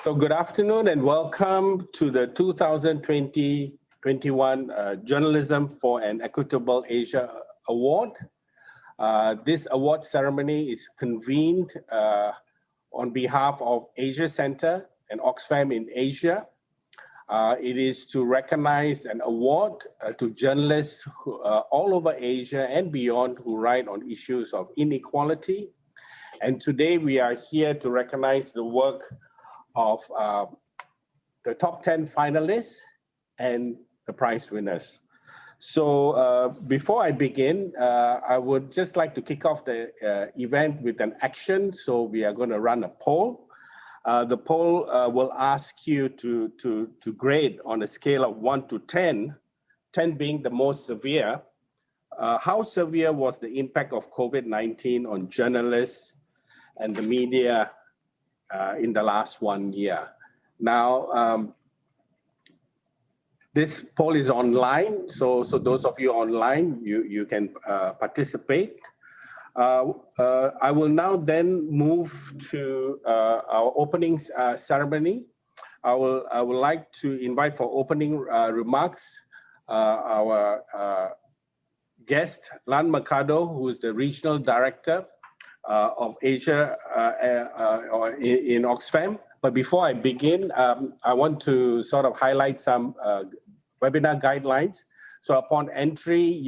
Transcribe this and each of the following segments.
So good afternoon and welcome to the 2020-21 Journalism for an Equitable Asia Award. This award ceremony is convened on behalf of Asia Centre and Oxfam in Asia. It is to recognize and award to journalists all over Asia and beyond who write on issues of inequality. And today we are here to recognize the work of the top 10 finalists and the prize winners. So before I begin, I would just like to kick off the event with an action. So we are going to run a poll. The poll will ask you to grade on a scale of 1 to 10, 10 being the most severe. How severe was the impact of COVID-19 on journalists and the media in the last 1 year? Now, this poll is online, so those of you online, you can participate. I will now then move to our opening ceremony. I would like to invite for opening remarks our guest, MARWAAN, who is the Regional Director of Asia in Oxfam. But before I begin, I want to sort of highlight some webinar guidelines. So upon entry,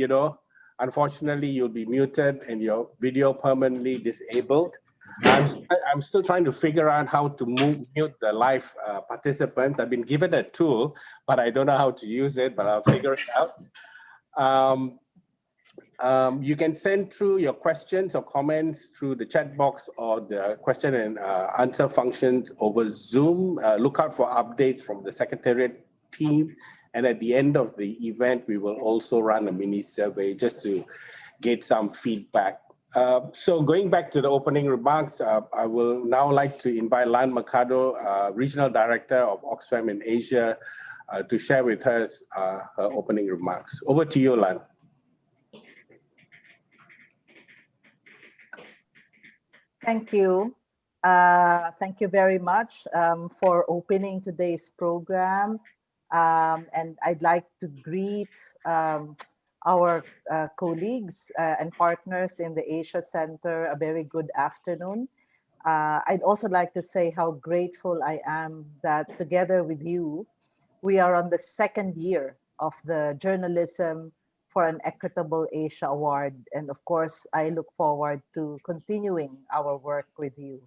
unfortunately, you'll be muted and your video permanently disabled. I'm still trying to figure out how to mute the live participants. I've been given a tool, but I don't know how to use it, but I'll figure it out. You can send through your questions or comments through the chat box or the question and answer functions over Zoom. Look out for updates from the Secretariat team. And at the end of the event, we will also run a mini survey just to get some feedback. So going back to the opening remarks, I will now like to invite MARWAAN, Regional Director of Oxfam in Asia, to share with us her opening remarks. Over to you, Lan. Thank you. Thank you very much for opening today's program. And I'd like to greet our colleagues and partners in the Asia Center a very good afternoon. I'd also like to say how grateful I am that together with you, we are on the second year of the Journalism for an Equitable Asia Award. And of course, I look forward to continuing our work with you.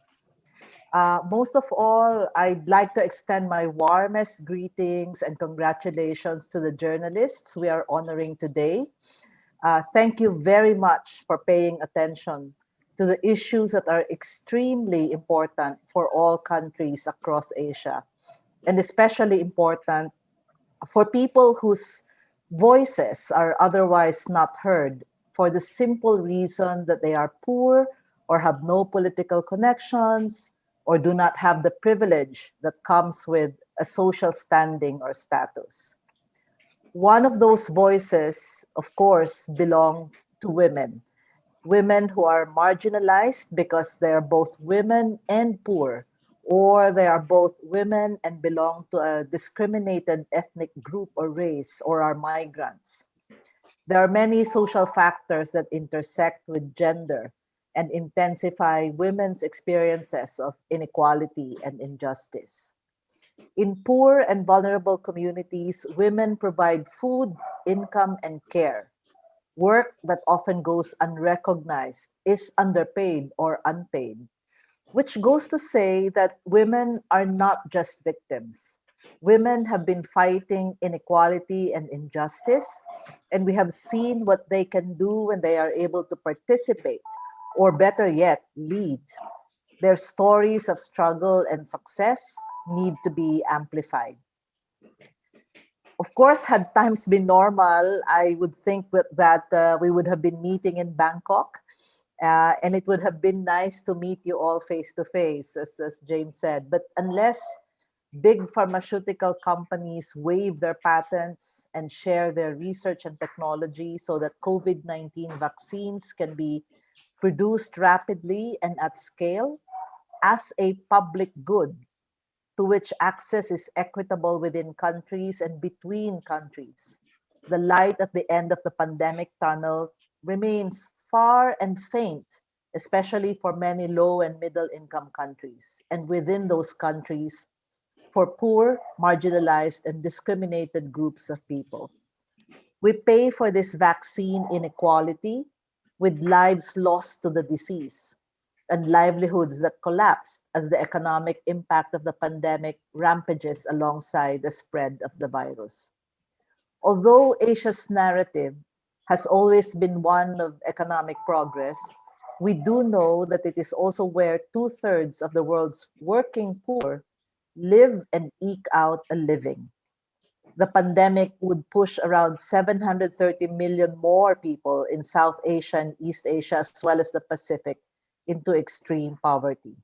Most of all, I'd like to extend my warmest greetings and congratulations to the journalists we are honoring today. Thank you very much for paying attention to the issues that are extremely important for all countries across Asia, and especially important for people whose voices are otherwise not heard for the simple reason that they are poor or have no political connections or do not have the privilege that comes with a social standing or status. One of those voices, of course, belong to women. Women who are marginalized because they are both women and poor, or they are both women and belong to a discriminated ethnic group or race, or are migrants. There are many social factors that intersect with gender and intensify women's experiences of inequality and injustice. In poor and vulnerable communities, women provide food, income, and care. Work that often goes unrecognized, is underpaid or unpaid, which goes to say that women are not just victims. Women have been fighting inequality and injustice, and we have seen what they can do when they are able to participate, or better yet, lead. Their stories of struggle and success need to be amplified. Of course, had times been normal, I would think that we would have been meeting in Bangkok, and it would have been nice to meet you all face to face, as Jane said. But unless big pharmaceutical companies waive their patents and share their research and technology so that COVID-19 vaccines can be produced rapidly and at scale as a public good to which access is equitable within countries and between countries. The light at the end of the pandemic tunnel remains far and faint, especially for many low and middle income countries, and within those countries, for poor, marginalized, and discriminated groups of people. We pay for this vaccine inequality with lives lost to the disease and livelihoods that collapsed as the economic impact of the pandemic rampages alongside the spread of the virus. Although Asia's narrative has always been one of economic progress, we do know that it is also where 2/3 of the world's working poor live and eke out a living. The pandemic would push around 730 million more people in South Asia and East Asia, as well as the Pacific, into extreme poverty.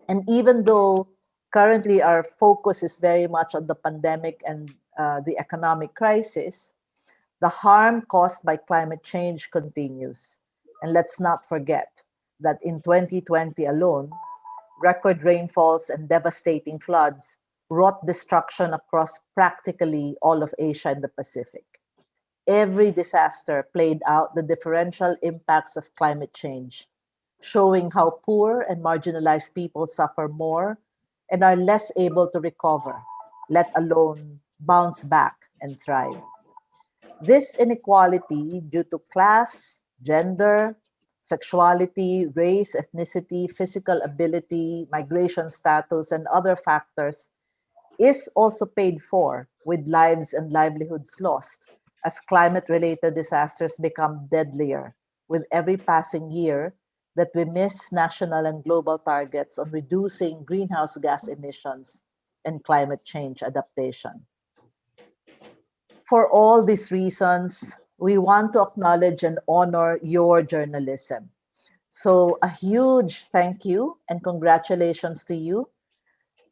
And even though currently our focus is very much on the pandemic and the economic crisis, the harm caused by climate change continues. And let's not forget that in 2020 alone, record rainfalls and devastating floods wrought destruction across practically all of Asia and the Pacific. Every disaster played out the differential impacts of climate change, showing how poor and marginalized people suffer more and are less able to recover, let alone bounce back and thrive. This inequality due to class, gender, sexuality, race, ethnicity, physical ability, migration status, and other factors is also paid for with lives and livelihoods lost as climate-related disasters become deadlier with every passing year that we miss national and global targets on reducing greenhouse gas emissions and climate change adaptation. For all these reasons, we want to acknowledge and honor your journalism. So a huge thank you and congratulations to you.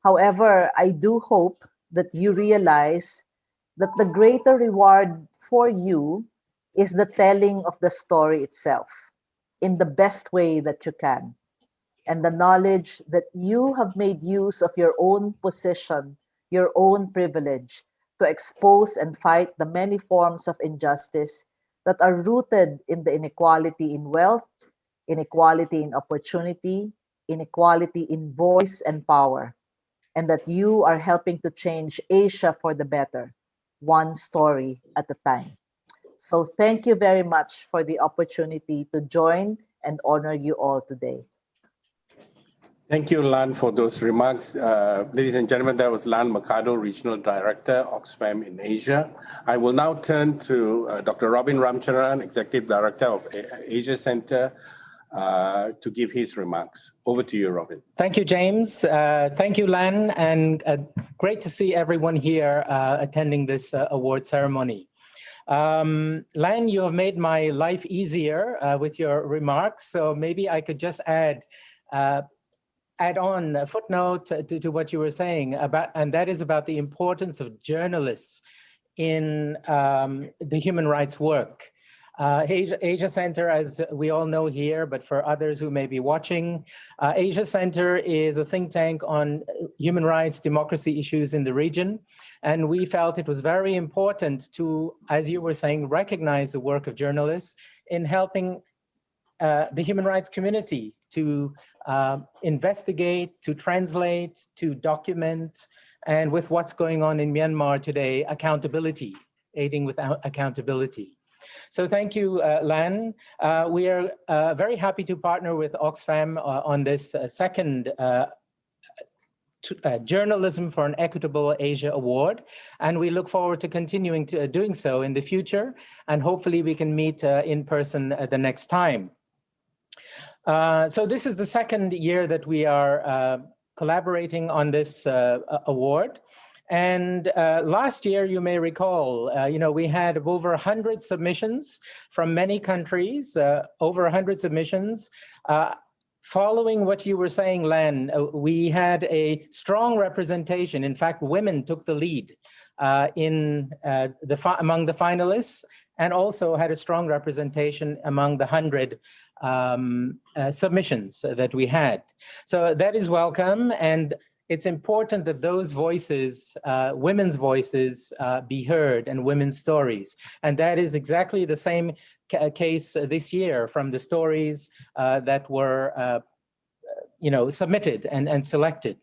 However, I do hope that you realize that the greater reward for you is the telling of the story itself in the best way that you can, and the knowledge that you have made use of your own position, your own privilege, to expose and fight the many forms of injustice that are rooted in the inequality in wealth, inequality in opportunity, inequality in voice and power, and that you are helping to change Asia for the better, one story at a time. So thank you very much for the opportunity to join and honor you all today. Thank you, Lan, for those remarks. Ladies and gentlemen, that was Lan MERCADO, Regional Director, Oxfam in Asia. I will now turn to Dr. Robin Ramcharan, Executive Director of Asia Centre, to give his remarks. Over to you, Robin. Thank you, James. Thank you, Lan, and great to see everyone here attending this award ceremony. Lan, you have made my life easier with your remarks, so maybe I could just add on a footnote to what you were saying about, and that is about the importance of journalists in the human rights work. Asia Centre, as we all know here, but for others who may be watching, Asia Centre is a think tank on human rights, democracy issues in the region. And we felt it was very important to, as you were saying, recognize the work of journalists in helping the human rights community to investigate, to translate, to document, and with what's going on in Myanmar today, accountability, aiding with accountability. So thank you, Lan. We are very happy to partner with Oxfam on this second Journalism for an Equitable Asia Award. And we look forward to continuing to doing so in the future. And hopefully we can meet in person the next time. So this is the second year that we are collaborating on this award. And last year, you may recall, we had over 100 submissions from many countries, over 100 submissions. Following what you were saying, Lan, we had a strong representation. In fact, women took the lead among the finalists, and also had a strong representation among the 100 submissions that we had. So that is welcome. And it's important that those voices, women's voices, be heard and women's stories. And that is exactly the same case this year from the stories that were submitted and selected.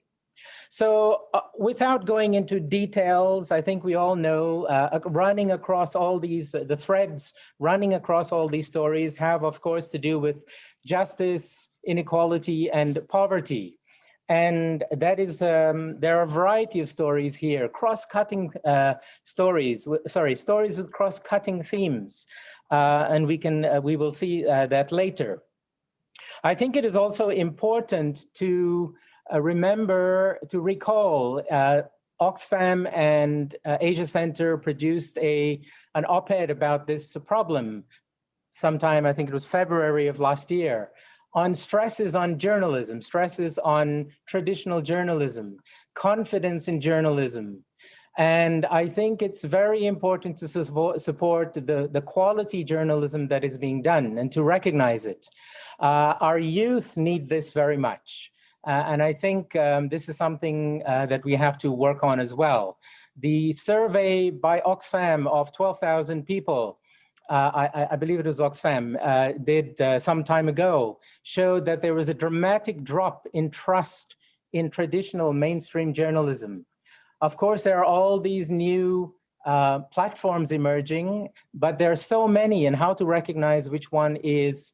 So without going into details, I think we all know running across all these, the threads running across all these stories have, of course, to do with justice, inequality, and poverty. And that is, there are a variety of stories here, cross-cutting stories with cross-cutting themes. And we will see that later. I think it is also important to recall Oxfam and Asia Center produced an op-ed about this problem sometime, I think it was February of last year, on stresses on journalism, stresses on traditional journalism, confidence in journalism. And I think it's very important to support the quality journalism that is being done and to recognize it. Our youth need this very much. And I think this is something that we have to work on as well. The survey by Oxfam of 12,000 people, I believe it was Oxfam, did some time ago, showed that there was a dramatic drop in trust in traditional mainstream journalism. Of course, there are all these new platforms emerging, but there are so many, and how to recognize which one is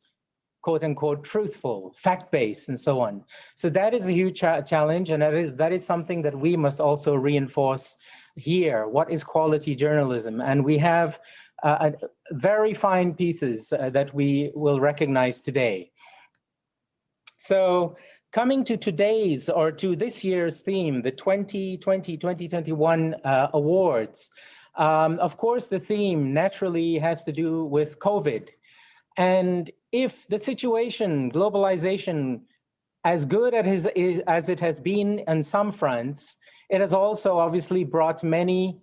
quote unquote truthful, fact-based, and so on. So that is a huge challenge, and that is something that we must also reinforce here. What is quality journalism? And we have very fine pieces that we will recognize today. So coming to today's, or to this year's theme, the 2020-2021 awards, of course, the theme naturally has to do with COVID. And if the situation, globalization, as good as it has been on some fronts, it has also obviously brought many,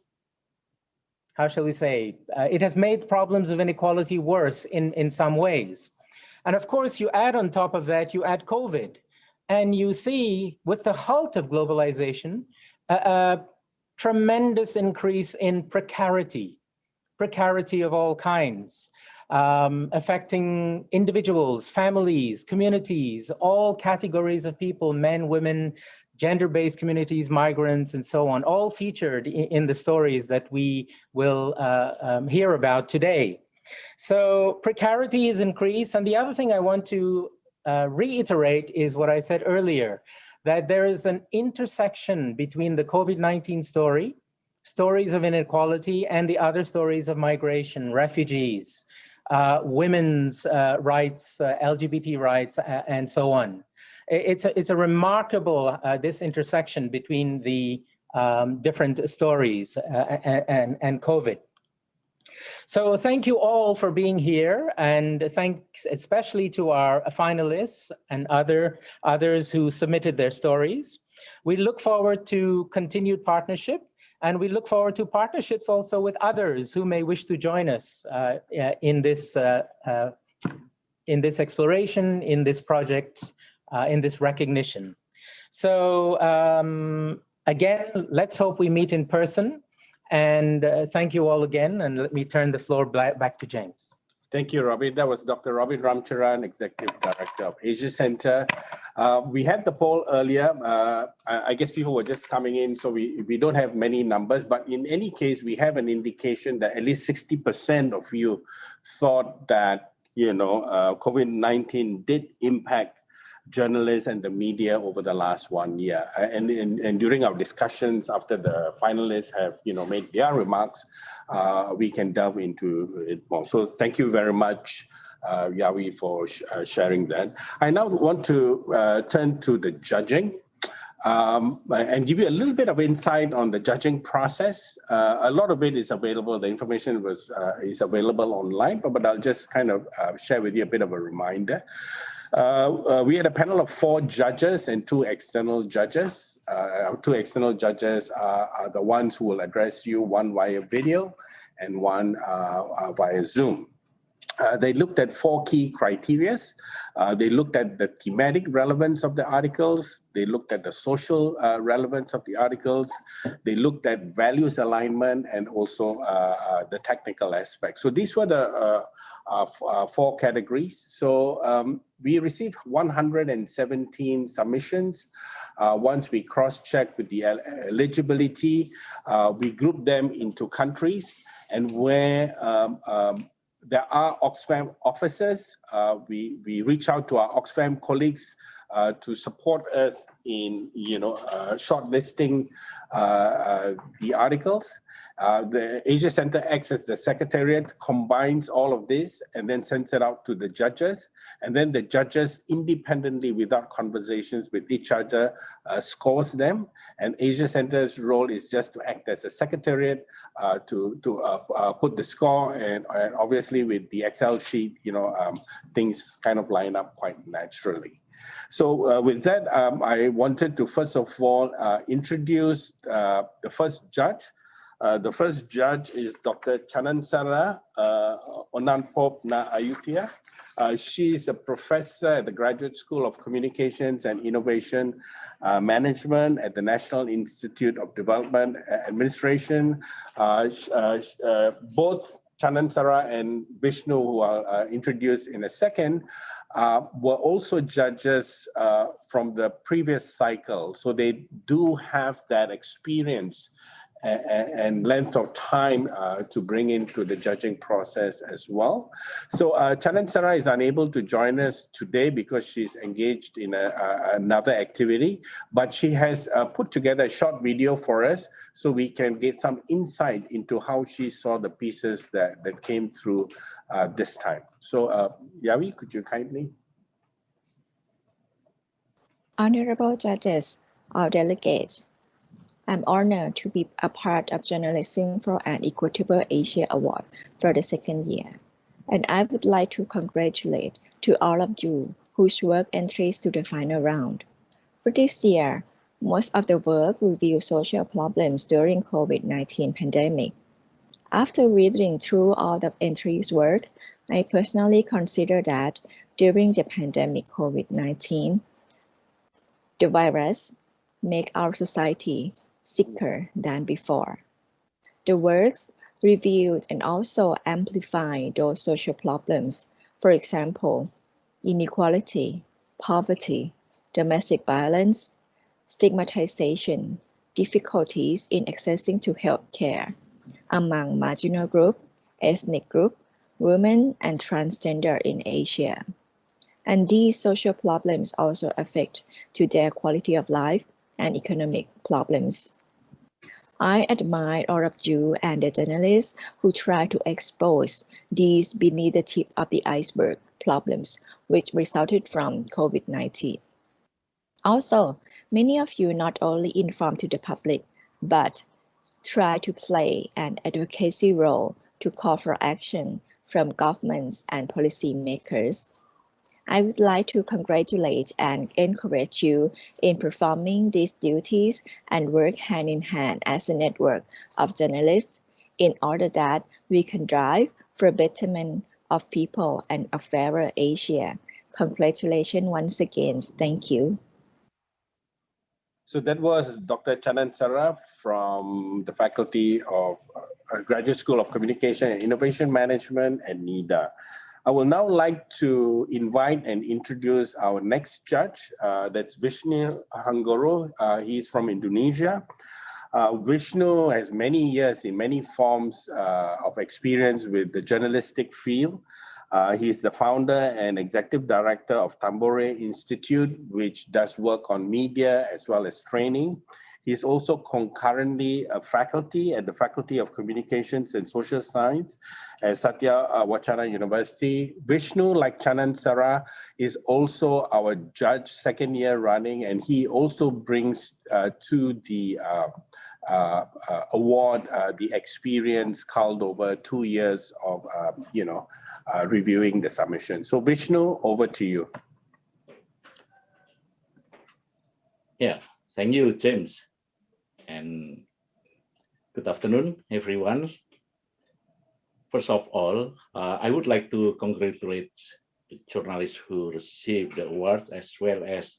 how shall we say, it has made problems of inequality worse in some ways. And of course, you add on top of that, you add COVID. And you see, with the halt of globalization, a tremendous increase in precarity of all kinds, affecting individuals, families, communities, all categories of people, men, women, gender-based communities, migrants, and so on, all featured in the stories that we will hear about today. So precarity is increased. And the other thing I want to reiterate is what I said earlier, that there is an intersection between the COVID-19 stories of inequality, and the other stories of migration, refugees, women's rights, LGBT rights, and so on. It's a remarkable, this intersection between the different stories and COVID. So thank you all for being here, and thanks especially to our finalists and others who submitted their stories. We look forward to continued partnership, and we look forward to partnerships also with others who may wish to join us in this exploration, in this project, in this recognition. So again, let's hope we meet in person. And thank you all again, and let me turn the floor back to James. Thank you, Robin. That was Dr. Robin Ramcharan, Executive Director of Asia Center. We had the poll earlier. I guess people were just coming in, so we don't have many numbers, but in any case, we have an indication that at least 60% of you thought that, COVID-19 did impact journalists and the media over the last 1 year. And during our discussions after the finalists have made their remarks, we can delve into it more. So thank you very much, Yawi, for sharing that. I now want to turn to the judging and give you a little bit of insight on the judging process. A lot of it is available. The information is available online, but I'll just kind of share with you a bit of a reminder. We had a panel of 4 judges and 2 external judges. Our 2 external judges are the ones who will address you, one via video and one via Zoom. They looked at 4 key criteria. They looked at the thematic relevance of the articles. They looked at the social relevance of the articles. They looked at values alignment and also the technical aspects. So these were the 4 categories. So we received 117 submissions. Once we cross-checked with the eligibility, we grouped them into countries, and where there are Oxfam officers, we reach out to our Oxfam colleagues to support us in, shortlisting the articles. The Asia Center acts as the secretariat, combines all of this, and then sends it out to the judges. And then the judges independently, without conversations with each other, scores them. And Asia Center's role is just to act as a secretariat to put the score, and obviously with the Excel sheet, things kind of line up quite naturally. So with that, I wanted to first of all introduce the first judge. The first judge is Dr. Chanansara Onanpop Na Ayuthia. She is a professor at the Graduate School of Communications and Innovation Management at the National Institute of Development Administration. Both Chanansara and Vishnu, who I'll introduce in a second, were also judges from the previous cycle. So they do have that experience and length of time to bring into the judging process as well. So Chanansara is unable to join us today because she's engaged in another activity, but she has put together a short video for us so we can get some insight into how she saw the pieces that came through this time. So Yavi, could you kindly? Honorable judges or delegates, I'm honored to be a part of Journalism for an Equitable Asia Award for the 2nd year. And I would like to congratulate to all of you whose work entries to the final round. For this year, most of the work reviewed social problems during COVID-19 pandemic. After reading through all the entries' work, I personally consider that during the pandemic COVID-19, the virus make our society sicker than before. The works reviewed and also amplify those social problems. For example, inequality, poverty, domestic violence, stigmatization, difficulties in accessing to health care among marginal group, ethnic group, women, and transgender in Asia. And these social problems also affect to their quality of life and economic problems. I admire all of you and the journalists who try to expose these beneath the tip of the iceberg problems which resulted from COVID-19. Also, many of you not only inform to the public, but try to play an advocacy role to call for action from governments and policymakers. I would like to congratulate and encourage you in performing these duties and work hand in hand as a network of journalists in order that we can drive for betterment of people and a fairer Asia. Congratulations once again. Thank you. So that was Dr. Chanansara from the Faculty of Graduate School of Communication and Innovation Management at NIDA. I will now like to invite and introduce our next judge. That's Vishnu Hanggoro. He's from Indonesia. Vishnu has many years in many forms of experience with the journalistic field. He's the founder and executive director of Tambore Institute, which does work on media as well as training. He's also concurrently a faculty at the Faculty of Communications and Social Science at Satya Wacana University. Vishnu, like Chanansara, is also our judge 2nd year running, and he also brings to the award the experience culled over 2 years of reviewing the submission. So Vishnu, over to you. Yeah, thank you, James. And good afternoon, everyone. First of all, I would like to congratulate the journalists who received the awards as well as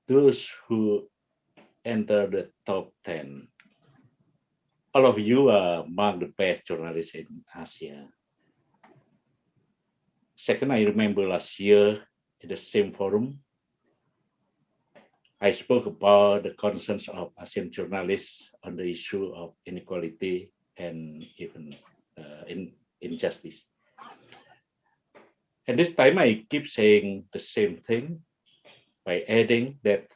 those who enter the top 10. All of you are among the best journalists in Asia. Second, I remember last year in the same forum, I spoke about the concerns of Asian journalists on the issue of inequality and even injustice. And this time I keep saying the same thing by adding that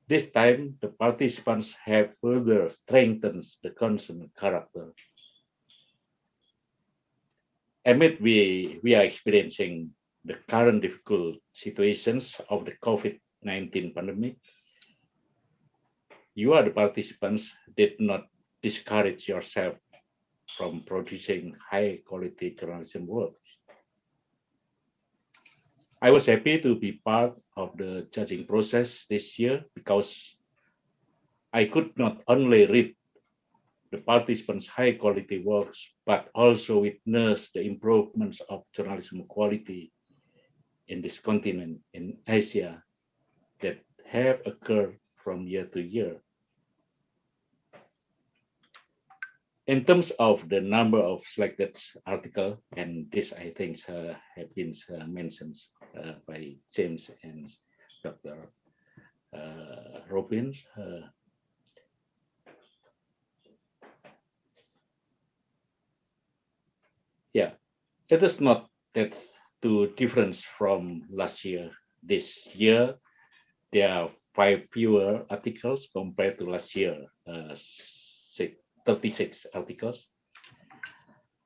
this time the participants have further strengthened the concern character. Amid we are experiencing the current difficult situations of the COVID-19 pandemic, you are the participants did not discourage yourself from producing high quality journalism work. I was happy to be part of the judging process this year because I could not only read the participants' high quality works, but also witness the improvements of journalism quality in this continent, in Asia, that have occurred from year to year. In terms of the number of selected articles, and this I think have been mentioned by James and Dr. Robbins. Yeah, it is not that too different from last year. This year, there are 5 fewer articles compared to last year, 36 articles.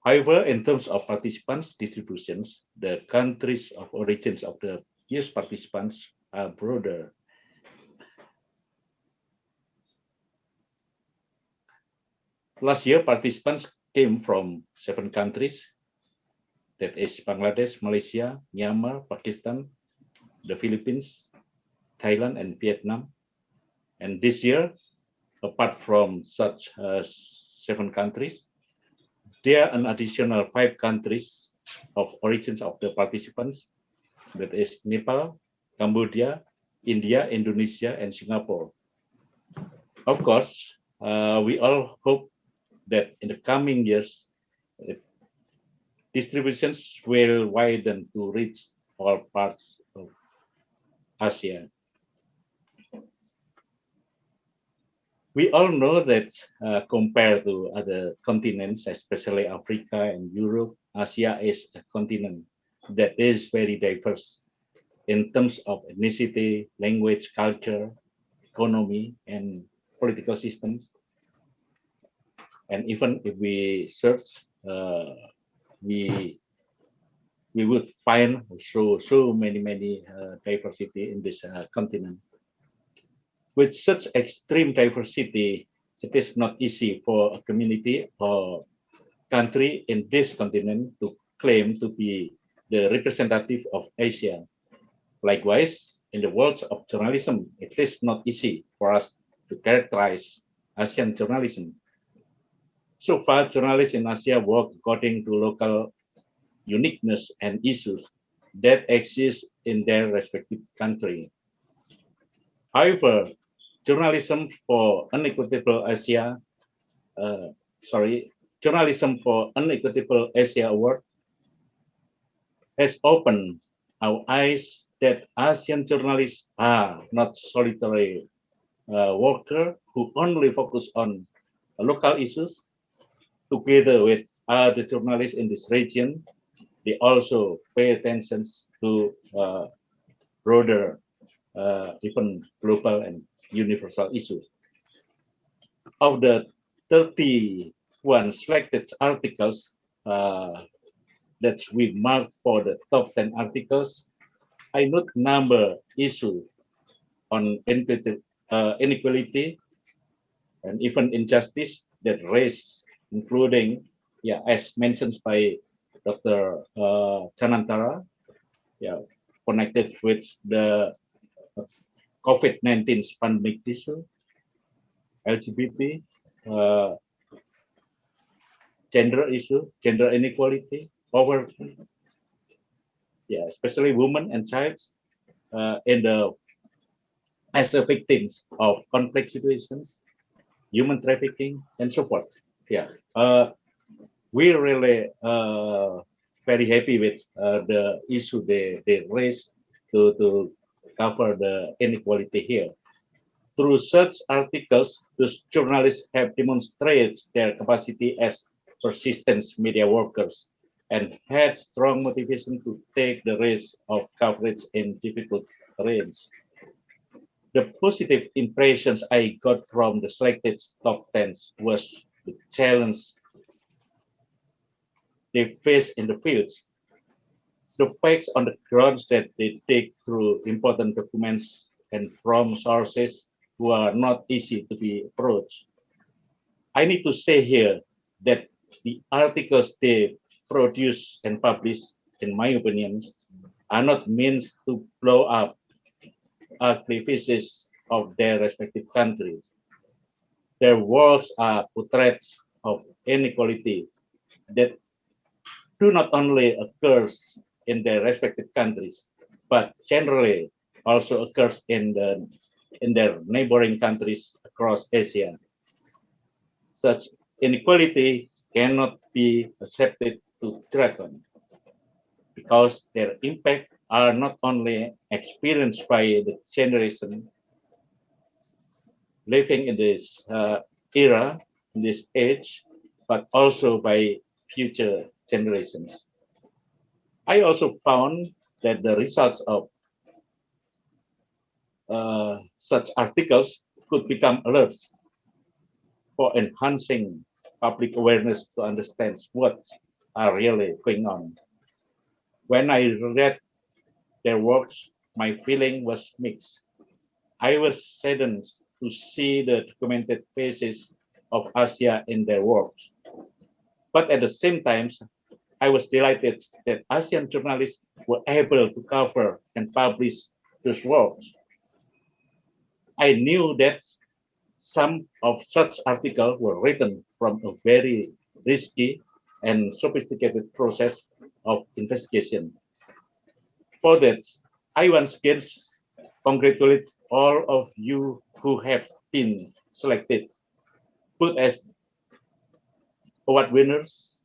However, in terms of participants distributions, the countries of origins of the year's participants are broader. Last year, participants came from 7 countries, that is Bangladesh, Malaysia, Myanmar, Pakistan, the Philippines, Thailand, and Vietnam. And this year, apart from such 7 countries, there are an additional 5 countries of origins of the participants, that is Nepal, Cambodia, India, Indonesia, and Singapore. Of course, we all hope that in the coming years, distributions will widen to reach all parts of Asia. We all know that compared to other continents, especially Africa and Europe, Asia is a continent that is very diverse in terms of ethnicity, language, culture, economy, and political systems. And even if we search, we would find so many diversity in this continent. With such extreme diversity, it is not easy for a community or country in this continent to claim to be the representative of Asia. Likewise, in the world of journalism, it is not easy for us to characterize Asian journalism. So far, journalists in Asia work according to local uniqueness and issues that exist in their respective country. However, journalism for Unequitable Asia, Journalism for Unequitable Asia Award has opened our eyes that Asian journalists are not solitary workers who only focus on local issues. Together with other journalists in this region, they also pay attention to broader, even global and universal issues. Of the 31 selected articles that we marked for the top 10 articles, I note number issue on inequality and even injustice that raise, including, as mentioned by Dr. Chanantara, connected with the COVID-19 pandemic issue, LGBT, gender issue, gender inequality, poverty, yeah, especially women and child, as the victims of conflict situations, human trafficking, and so forth. Yeah, we're really very happy with the issue they raised to cover the inequality here. Through such articles, those journalists have demonstrated their capacity as persistent media workers and had strong motivation to take the risk of coverage in difficult terrains. The positive impressions I got from the selected top 10 was the challenge they face in the fields, the facts on the ground that they dig through important documents and from sources who are not easy to be approached. I need to say here that the articles they produce and publish, in my opinion, are not meant to blow up ugly faces of their respective countries. Their works are portraits of inequality that do not only occur in their respective countries, but generally also occurs in their neighboring countries across Asia. Such inequality cannot be accepted to threaten because their impact are not only experienced by the generation living in this era, in this age, but also by future generations. I also found that the results of such articles could become alerts for enhancing public awareness to understand what are really going on. When I read their works, my feeling was mixed. I was saddened to see the documented faces of Asia in their works. But at the same time, I was delighted that Asian journalists were able to cover and publish those works. I knew that some of such articles were written from a very risky and sophisticated process of investigation. For that, I once again congratulate all of you who have been selected, both as award winners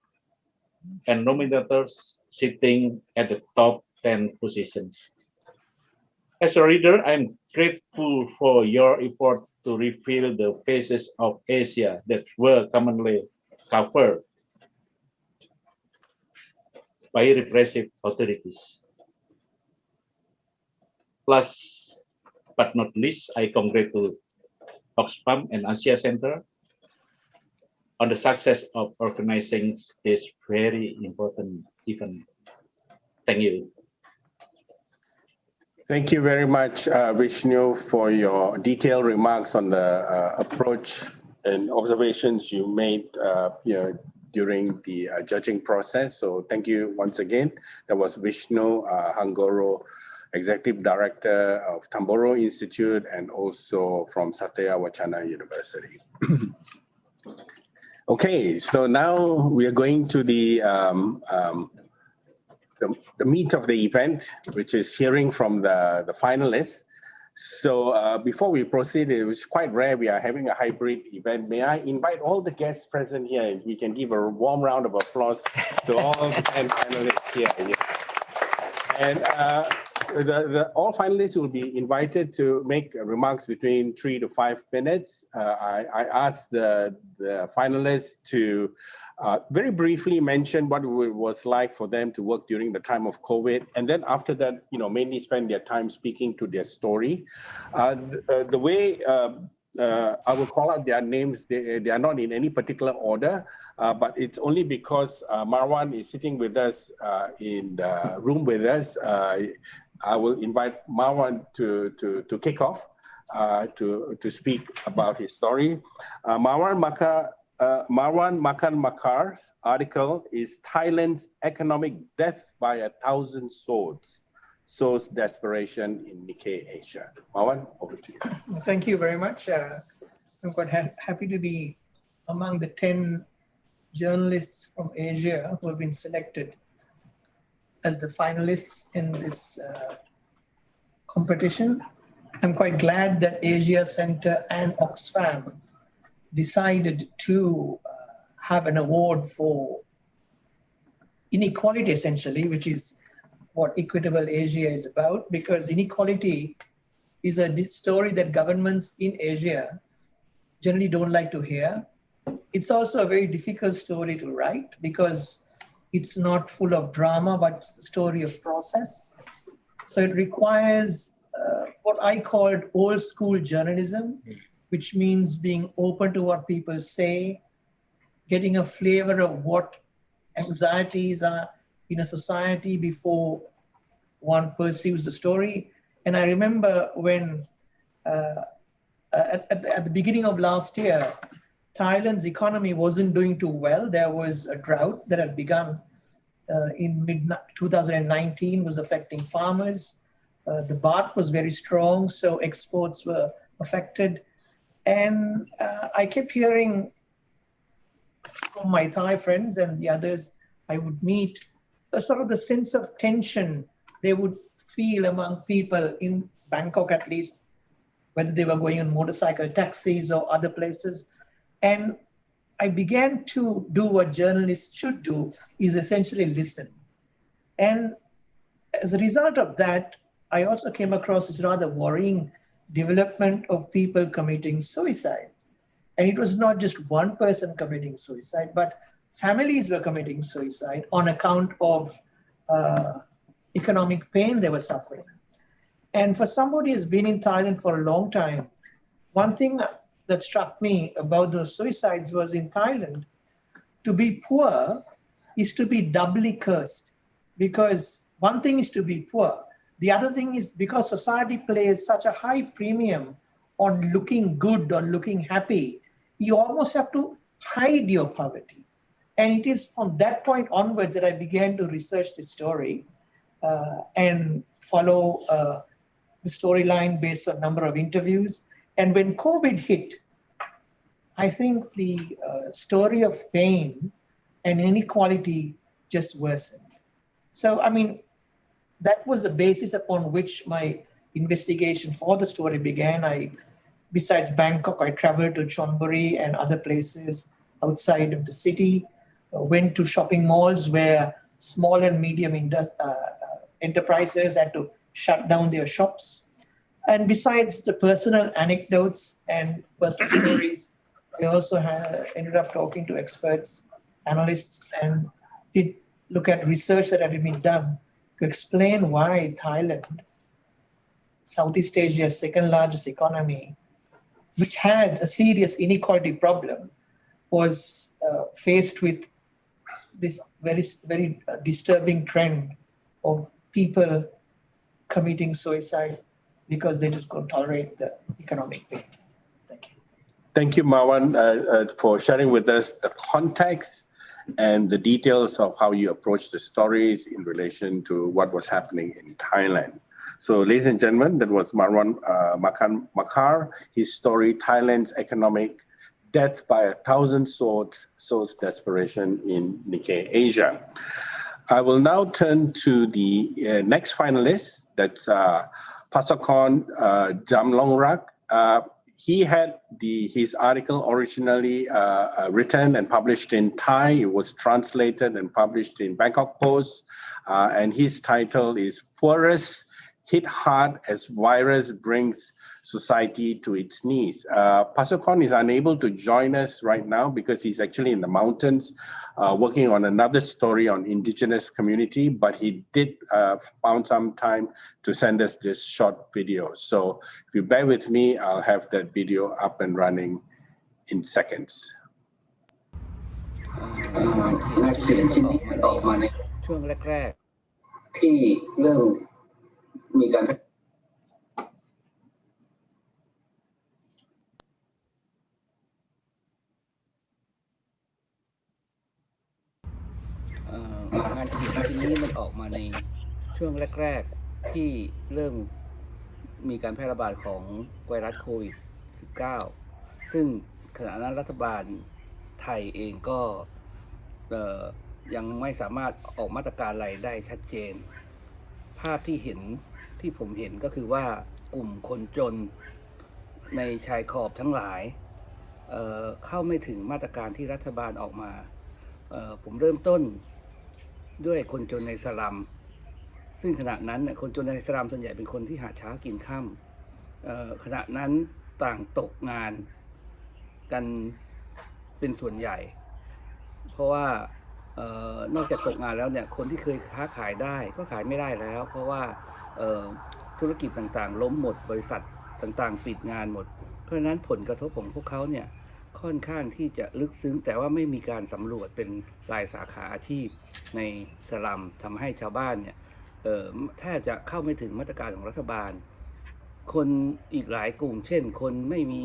and nominators sitting at the top 10 positions. As a reader, I'm grateful for your effort to reveal the faces of Asia that were commonly covered by repressive authorities. Last but not least, I congratulate Oxfam and Asia Center on the success of organizing this very important event. Thank you. Thank you very much, Vishnu, for your detailed remarks on the approach and observations you made during the judging process. So thank you once again. That was Vishnu Hanogaro, Executive Director of Tamboro Institute and also from Satya Wacana University. Okay, so now we are going to the meat of the event, which is hearing from the finalists. So before we proceed, it was quite rare we are having a hybrid event. May I invite all the guests present here, and we can give a warm round of applause to all the 10 panelists here. And all finalists will be invited to make remarks between 3 to 5 minutes. I asked the finalists to very briefly mention what it was like for them to work during the time of COVID. And then after that, mainly spend their time speaking to their story. The way I will call out their names, they are not in any particular order, but it's only because Marwan is sitting with us in the room with us. I will invite Marwan to kick off to speak about his story. Marwan MACAN-MARKAR's article is Thailand's Economic Death by 1,000 Swords Sows Desperation in Nikkei Asia. Marwan, over to you. Thank you very much. I'm quite happy to be among the 10 journalists from Asia who have been selected as the finalists in this competition. I'm quite glad that Asia Centre and Oxfam decided to have an award for inequality, essentially, which is what Equitable Asia is about, because inequality is a story that governments in Asia generally don't like to hear. It's also a very difficult story to write because it's not full of drama, but it's a story of process. So it requires what I called old school journalism, which means being open to what people say, getting a flavor of what anxieties are in a society before one pursues the story. And I remember when at the beginning of last year, Thailand's economy wasn't doing too well. There was a drought that had begun in mid-2019, was affecting farmers. The baht was very strong, so exports were affected. And I kept hearing from my Thai friends and the others I would meet, sort of the sense of tension they would feel among people in Bangkok, at least, whether they were going on motorcycle taxis or other places. And I began to do what journalists should do, is essentially listen. And as a result of that, I also came across this rather worrying development of people committing suicide. And it was not just one person committing suicide, but families were committing suicide on account of economic pain they were suffering. And for somebody who's been in Thailand for a long time, one thing that struck me about those suicides was in Thailand, to be poor is to be doubly cursed, because one thing is to be poor. The other thing is because society plays such a high premium on looking good, on looking happy, you almost have to hide your poverty. And it is from that point onwards that I began to research the story and follow the storyline based on a number of interviews. And when COVID hit, I think the story of pain and inequality just worsened. So, I mean, that was the basis upon which my investigation for the story began. Besides Bangkok, I traveled to Chonburi and other places outside of the city, went to shopping malls where small and medium enterprises had to shut down their shops. And besides the personal anecdotes and personal stories, I also ended up talking to experts, analysts, and did look at research that had been done to explain why Thailand, Southeast Asia's second largest economy, which had a serious inequality problem, was faced with this very, very disturbing trend of people committing suicide because they just couldn't tolerate the economic pain. Thank you. Thank you, Marwan, for sharing with us the context and the details of how you approach the stories in relation to what was happening in Thailand. So, ladies and gentlemen, that was Marwan MACAN-MARKAR, his story, Thailand's Economic Death by 1,000 Swords Sows Desperation in Nikkei Asia. I will now turn to the next finalist, that's Pasakon Jamlongrak. He had his article originally written and published in Thai. It was translated and published in Bangkok Post. And his title is Poorest Hit Hard as Virus Brings Society to its Knees. Pasakon is unable to join us right now because he's actually in the mountains working on another story on indigenous community, but he did found some time to send us this short video. So if you bear with me, I'll have that video up and running in seconds. นักเขียนชิ้นนี้ออกมาในช่วงแรกๆที่เริ่มมีการงานเขียนชิ้นนี้มันออกมาในช่วงแรกๆที่เริ่มมีการแพร่ระบาดของไวรัสโควิด -19 ซึ่งขณะนั้นรัฐบาลไทยเองก็ ยังไม่สามารถออกมาตรการอะไรได้ชัดเจนภาพที่เห็นที่ผมเห็นก็คือว่ากลุ่มคนจนในชายขอบทั้งหลายเข้าไม่ถึงมาตรการที่รัฐบาลออกมาผมเริ่มต้นด้วยคนจนในสลัมซึ่งขณะนั้นคนจนในสลัมส่วนใหญ่เป็นคนที่หาเช้ากินค่ำขณะนั้นต่างตกงานกันเป็นส่วนใหญ่ เพราะว่านอกจากตกงานแล้วเนี่ยคนที่เคยค้าขายได้ก็ขายไม่ได้แล้วเพราะว่าธุรกิจต่างๆล้มหมดบริษัทต่างๆปิดงานหมดเพราะฉะนั้นผลกระทบของพวกเขาเนี่ยค่อนข้างที่จะลึกซึ้งแต่ว่าไม่มีการสำรวจเป็นรายสาขาอาชีพในสลัมทำให้ชาวบ้านเนี่ยแทบจะเข้าไม่ถึงมาตรการของรัฐบาลคนอีกหลายกลุ่มเช่นคนไม่มี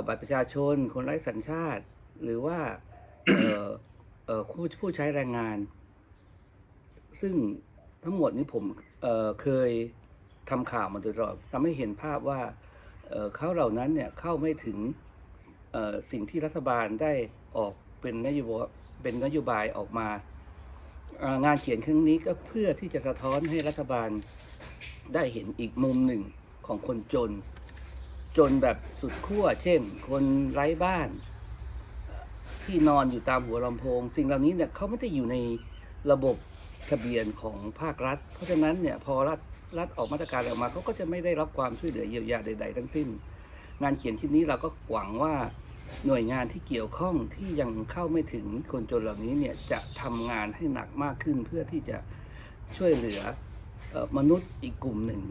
บัตรประชาชนคนไร้สัญชาติหรือว่าผู้ใช้แรงงานซึ่งทั้งหมดนี้ผมเคยทำข่าวมาโดยตลอดทำให้เห็นภาพว่าเขาเหล่านั้นเนี่ยเข้าไม่ถึงสิ่งที่รัฐบาลได้ออกเป็นนโยบายออกมางานเขียนครั้งนี้ก็เพื่อที่จะสะท้อนให้รัฐบาลได้เห็นอีกมุมหนึ่งของคนจนแบบสุดขั้วเช่นคนไร้บ้านที่นอนอยู่ตามหัวลำโพงสิ่งเหล่านี้เนี่ยเขาไม่ได้อยู่ในระบบทะเบียนของภาครัฐเพราะฉะนั้นเนี่ยพอรัฐออกมาตรการออกมาเขาก็จะไม่ได้รับความช่วยเหลือเยียวยาใดๆทั้งสิ้นงานเขียนชิ้นนี้เราก็หวังว่าหน่วยงานที่เกี่ยวข้องที่ยังเข้าไม่ถึงคนจนเหล่านี้เนี่ยจะทำงานให้หนักมากขึ้นเพื่อที่จะช่วยเหลือมนุษย์อีกกลุ่มหนึ่ง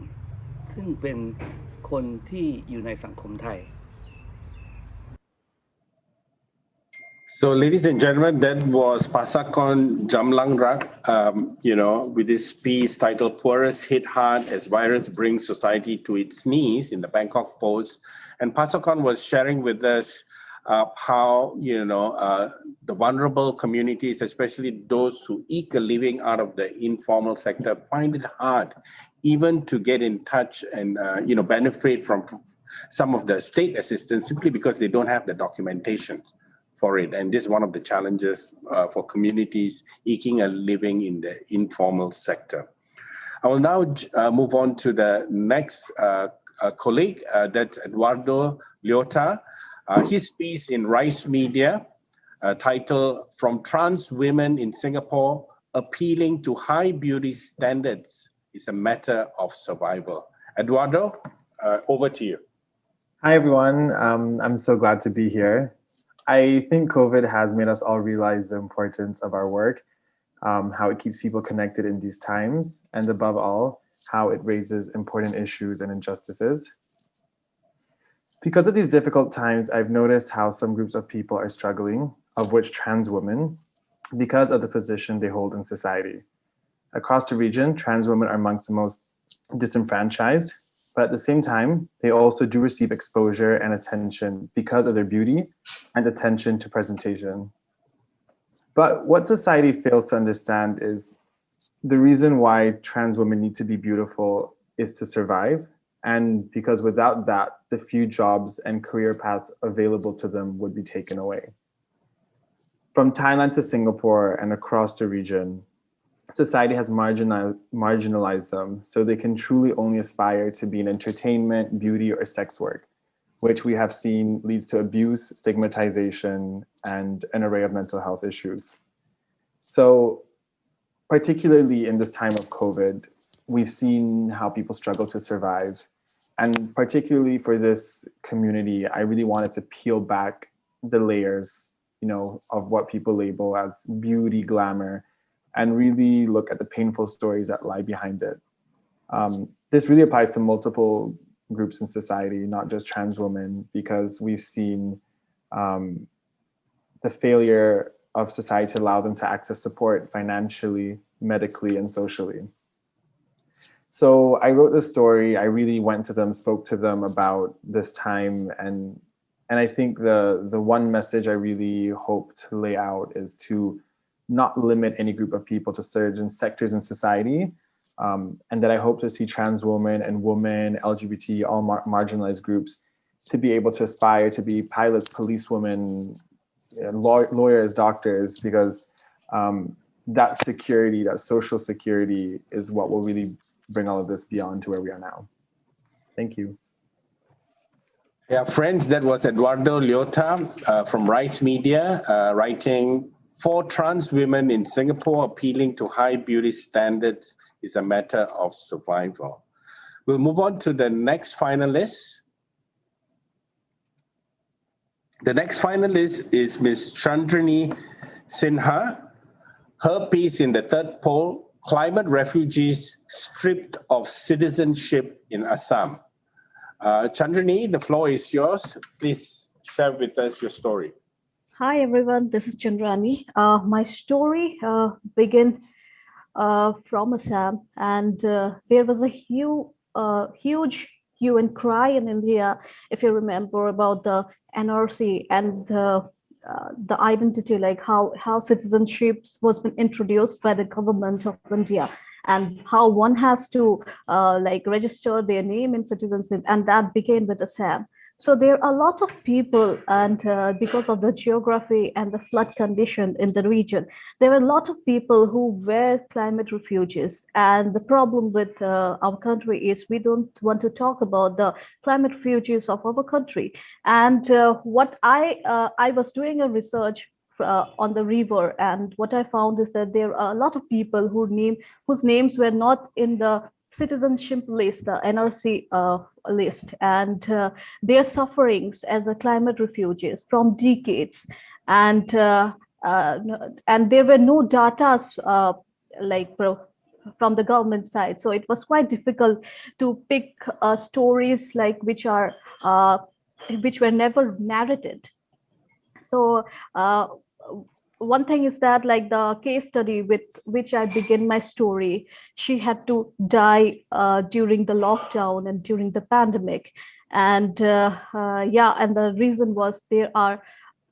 ซึ่งเป็นคนที่อยู่ในสังคมไทยSo, ladies and gentlemen, that was Pasakon Jamlangrak, with this piece titled Poorest Hit Hard as Virus Brings Society to Its Knees in the Bangkok Post. And Pasakon was sharing with us how, the vulnerable communities, especially those who eke a living out of the informal sector, find it hard even to get in touch and, benefit from some of the state assistance simply because they don't have the documentation for it. And this is one of the challenges for communities eking a living in the informal sector. I will now move on to the next colleague, that's Eduardo LIOTTA. His piece in Rice Media, titled From Trans Women in Singapore, Appealing to High Beauty Standards is a Matter of Survival. Eduardo, over to you. Hi, everyone. I'm so glad to be here. I think COVID has made us all realize the importance of our work, how it keeps people connected in these times, and above all, how it raises important issues and injustices. Because of these difficult times, I've noticed how some groups of people are struggling, of which trans women, because of the position they hold in society. Across the region, trans women are amongst the most disenfranchised, but at the same time, they also do receive exposure and attention because of their beauty and attention to presentation. But what society fails to understand is the reason why trans women need to be beautiful is to survive. And because without that, the few jobs and career paths available to them would be taken away. From Thailand to Singapore and across the region, society has marginalized them so they can truly only aspire to be in entertainment, beauty, or sex work, which we have seen leads to abuse, stigmatization, and an array of mental health issues. So particularly in this time of COVID, we've seen how people struggle to survive. And particularly for this community, I really wanted to peel back the layers, of what people label as beauty, glamour, and really look at the painful stories that lie behind it. This really applies to multiple groups in society, not just trans women, because we've seen the failure of society to allow them to access support financially, medically, and socially. So I wrote this story. I really went to them, spoke to them about this time, and I think the one message I really hope to lay out is to not limit any group of people to certain sectors in society, and that I hope to see trans women and women, LGBT, all marginalized groups to be able to aspire to be pilots, policewomen, lawyers, doctors, because that security, that social security is what will really bring all of this beyond to where we are now. Thank you. Yeah, friends, that was Eduardo LIOTTA from Rice Media, writing, "For trans women in Singapore, appealing to high beauty standards is a matter of survival." We'll move on to the next finalist. The next finalist is Ms. Chandrani SINHA. Her piece in the third poll, "Climate Refugees Stripped of Citizenship in Assam." Chandrani, the floor is yours. Please share with us your story. Hi, everyone. This is Chandrani. My story began from Assam, and there was a huge hue and cry in India, if you remember, about the NRC and the identity, like how citizenship was been introduced by the government of India, and how one has to like register their name in citizenship, and that began with Assam. So there are a lot of people, and because of the geography and the flood condition in the region, there were a lot of people who were climate refugees. And the problem with our country is we don't want to talk about the climate refugees of our country. And what I was doing a research on the river, and what I found is that there are a lot of people whose names were not in the citizenship list, the NRC list, and their sufferings as a climate refugees from decades, and there were no data from the government side, so it was quite difficult to pick stories like which were never narrated. So one thing is that, like, the case study with which I begin my story, she had to die during the lockdown and during the pandemic. And and the reason was there are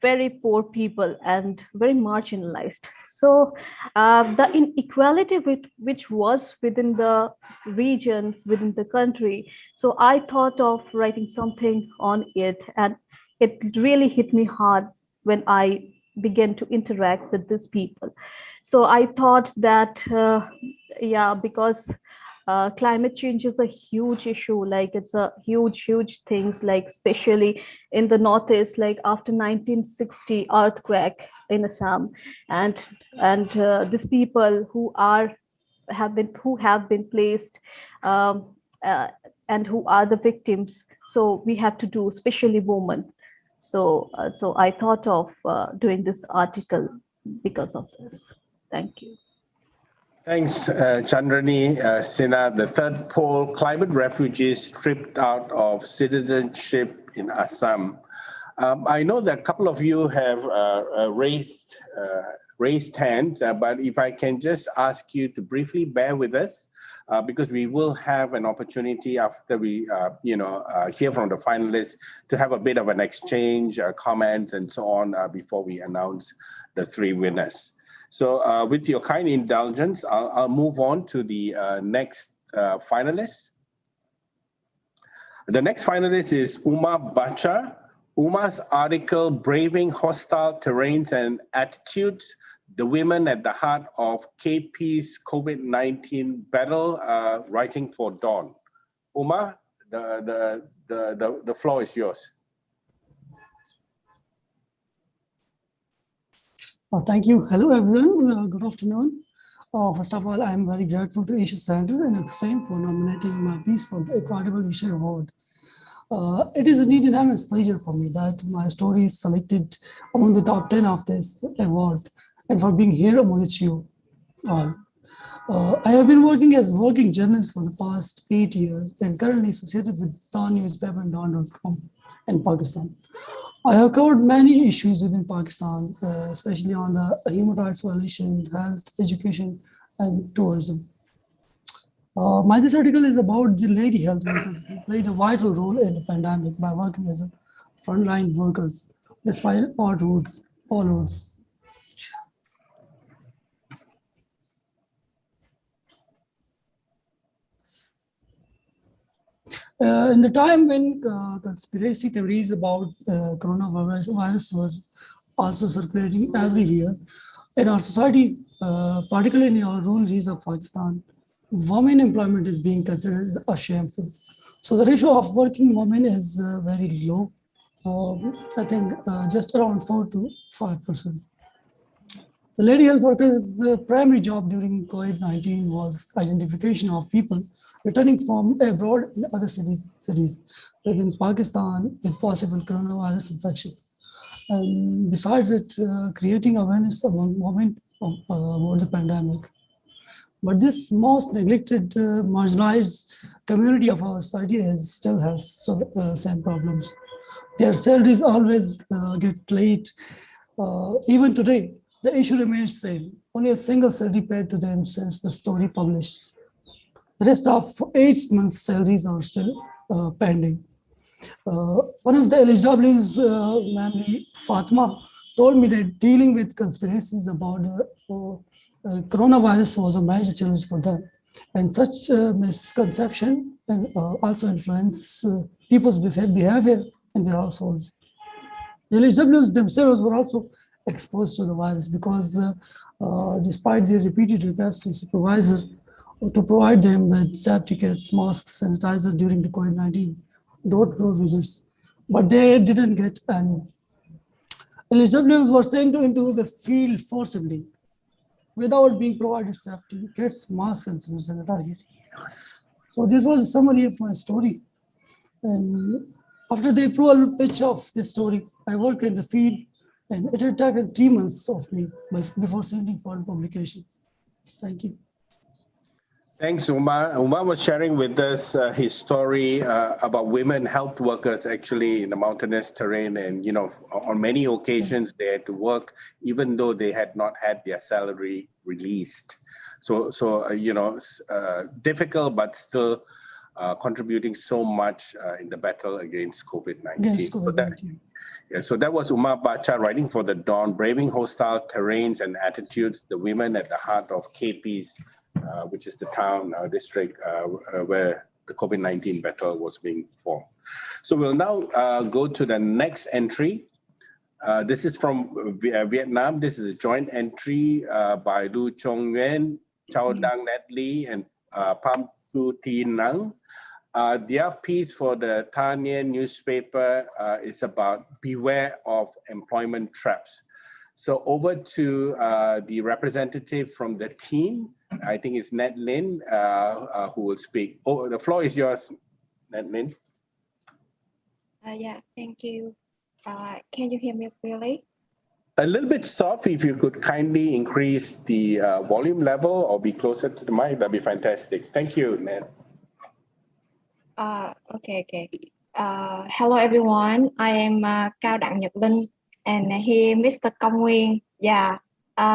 very poor people and very marginalized. So the inequality which was within the region, within the country. So I thought of writing something on it, and it really hit me hard when I began to interact with these people. So I thought that, because climate change is a huge issue, like it's a huge things, like especially in the Northeast, like after 1960 earthquake in Assam, and these people who have been placed and who are the victims. So we have to do, especially women. So I thought of doing this article because of this. Thank you. Thanks, Chandrani SINHA. The third poll, "Climate Refugees Stripped Out of Citizenship in Assam." I know that a couple of you have raised hands, but if I can just ask you to briefly bear with us, because we will have an opportunity after we, hear from the finalists to have a bit of an exchange, comments and so on before we announce the three winners. So with your kind indulgence, I'll move on to the next finalist. The next finalist is UMAR BACHA. UMAR's article, "Braving Hostile Terrains and Attitudes, the Women at the Heart of KP's COVID-19 Battle," writing for Dawn. UMAR, the floor is yours. Thank you. Hello, everyone. Good afternoon. First of all, I'm very grateful to Asia Centre and Oxfam for nominating my piece for the Equitable Asia Award. It is indeed an immense pleasure for me that my story is selected among the top 10 of this award, and for being here amongst you all. I have been working as working journalist for the past 8 years and currently associated with Dawn newspaper and Dawn.com in Pakistan. I have covered many issues within Pakistan, especially on the human rights violation, health, education, and tourism. This article is about the lady health workers who played a vital role in the pandemic by working as a frontline workers, despite all odds. In the time when conspiracy theories about coronavirus was also circulating every year. In our society, particularly in our rural regions of Pakistan, women employment is being considered as shameful. So the ratio of working women is very low. I think just around 4 to 5%. The lady health worker's primary job during COVID-19 was identification of people returning from abroad in other cities within Pakistan with possible coronavirus infection. And besides it, creating awareness among women about the pandemic. But this most neglected, marginalized community of our society still has same problems. Their salaries always get late. Even today, the issue remains same. Only a single salary paid to them since the story published. The rest of 8 months' salaries are still pending. One of the LHWs, namely Fatma, told me that dealing with conspiracies about the coronavirus was a major challenge for them. And such misconception also influence people's behavior in their households. The LHWs themselves were also exposed to the virus because despite their repeated requests to supervisor to provide them with safety kits, masks, sanitizer during the COVID-19 door-to-door visits, but they didn't get any. LHWs were sent into the field forcibly without being provided safety kits, masks, and sanitizer. So this was a summary of my story. And after the approval pitch of this story, I worked in the field, and it had taken 3 months of me before sending for the publications. Thank you. Thanks, Umar. Umar was sharing with us his story about women health workers actually in the mountainous terrain. And, you know, on many occasions they had to work even though they had not had their salary released. So you know, difficult, but still contributing so much in the battle against COVID-19. Against COVID-19. So that was Umar Bacha writing for The Dawn, braving hostile terrains and attitudes, the women at the heart of KP's, which is the town district where the COVID-19 battle was being formed. So we'll now go to the next entry. This is from Vietnam. This is a joint entry by Lu Chong Nguyen, Chao Dang Nat Lee, and Pham Tu Thi Nang. Their piece for the Tha Nien newspaper is about beware of employment traps. So over to the representative from the team. I think it's Nat Lin who will speak. Oh, the floor is yours, Nat Lin. Yeah, thank you. Can you hear me clearly? A little bit soft. If you could kindly increase the volume level or be closer to the mic, that'd be fantastic. Thank you, Nat. Okay. Hello, everyone. I am Cao Đặng Nhật Linh, and here Mr. Công Nguyên. Yeah,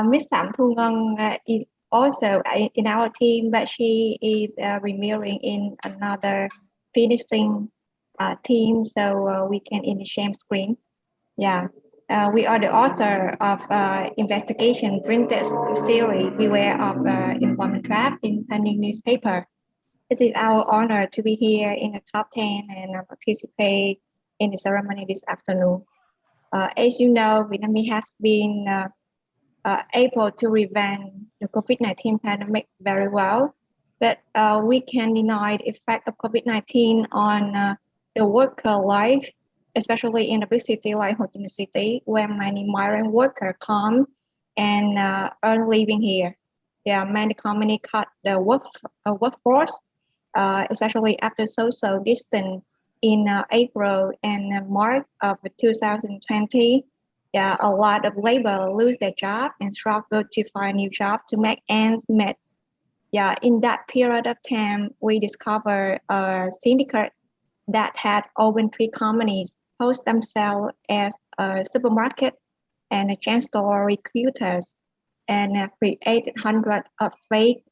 Miss Phạm Thu Ngân is also in our team, but she is premiering in another finishing team, so we can in the same screen. Yeah, we are the author of investigation printed series, Beware of Employment Trap in Tha Nien newspaper. It is our honor to be here in the top 10 and participate in the ceremony this afternoon. As you know, Vietnam has been able to prevent the COVID-19 pandemic very well, but we can deny the effect of COVID-19 on the worker life, especially in a big city like Ho Chi Minh City, where many migrant workers come and earn living here. There are many companies cut the workforce, especially after social distance in April and March of 2020. Yeah, a lot of labor lose their job and struggle to find new jobs to make ends meet. Yeah, in that period of time, we discovered a syndicate that had opened 3 companies, post themselves as a supermarket and a chain store recruiters, and created hundreds of fake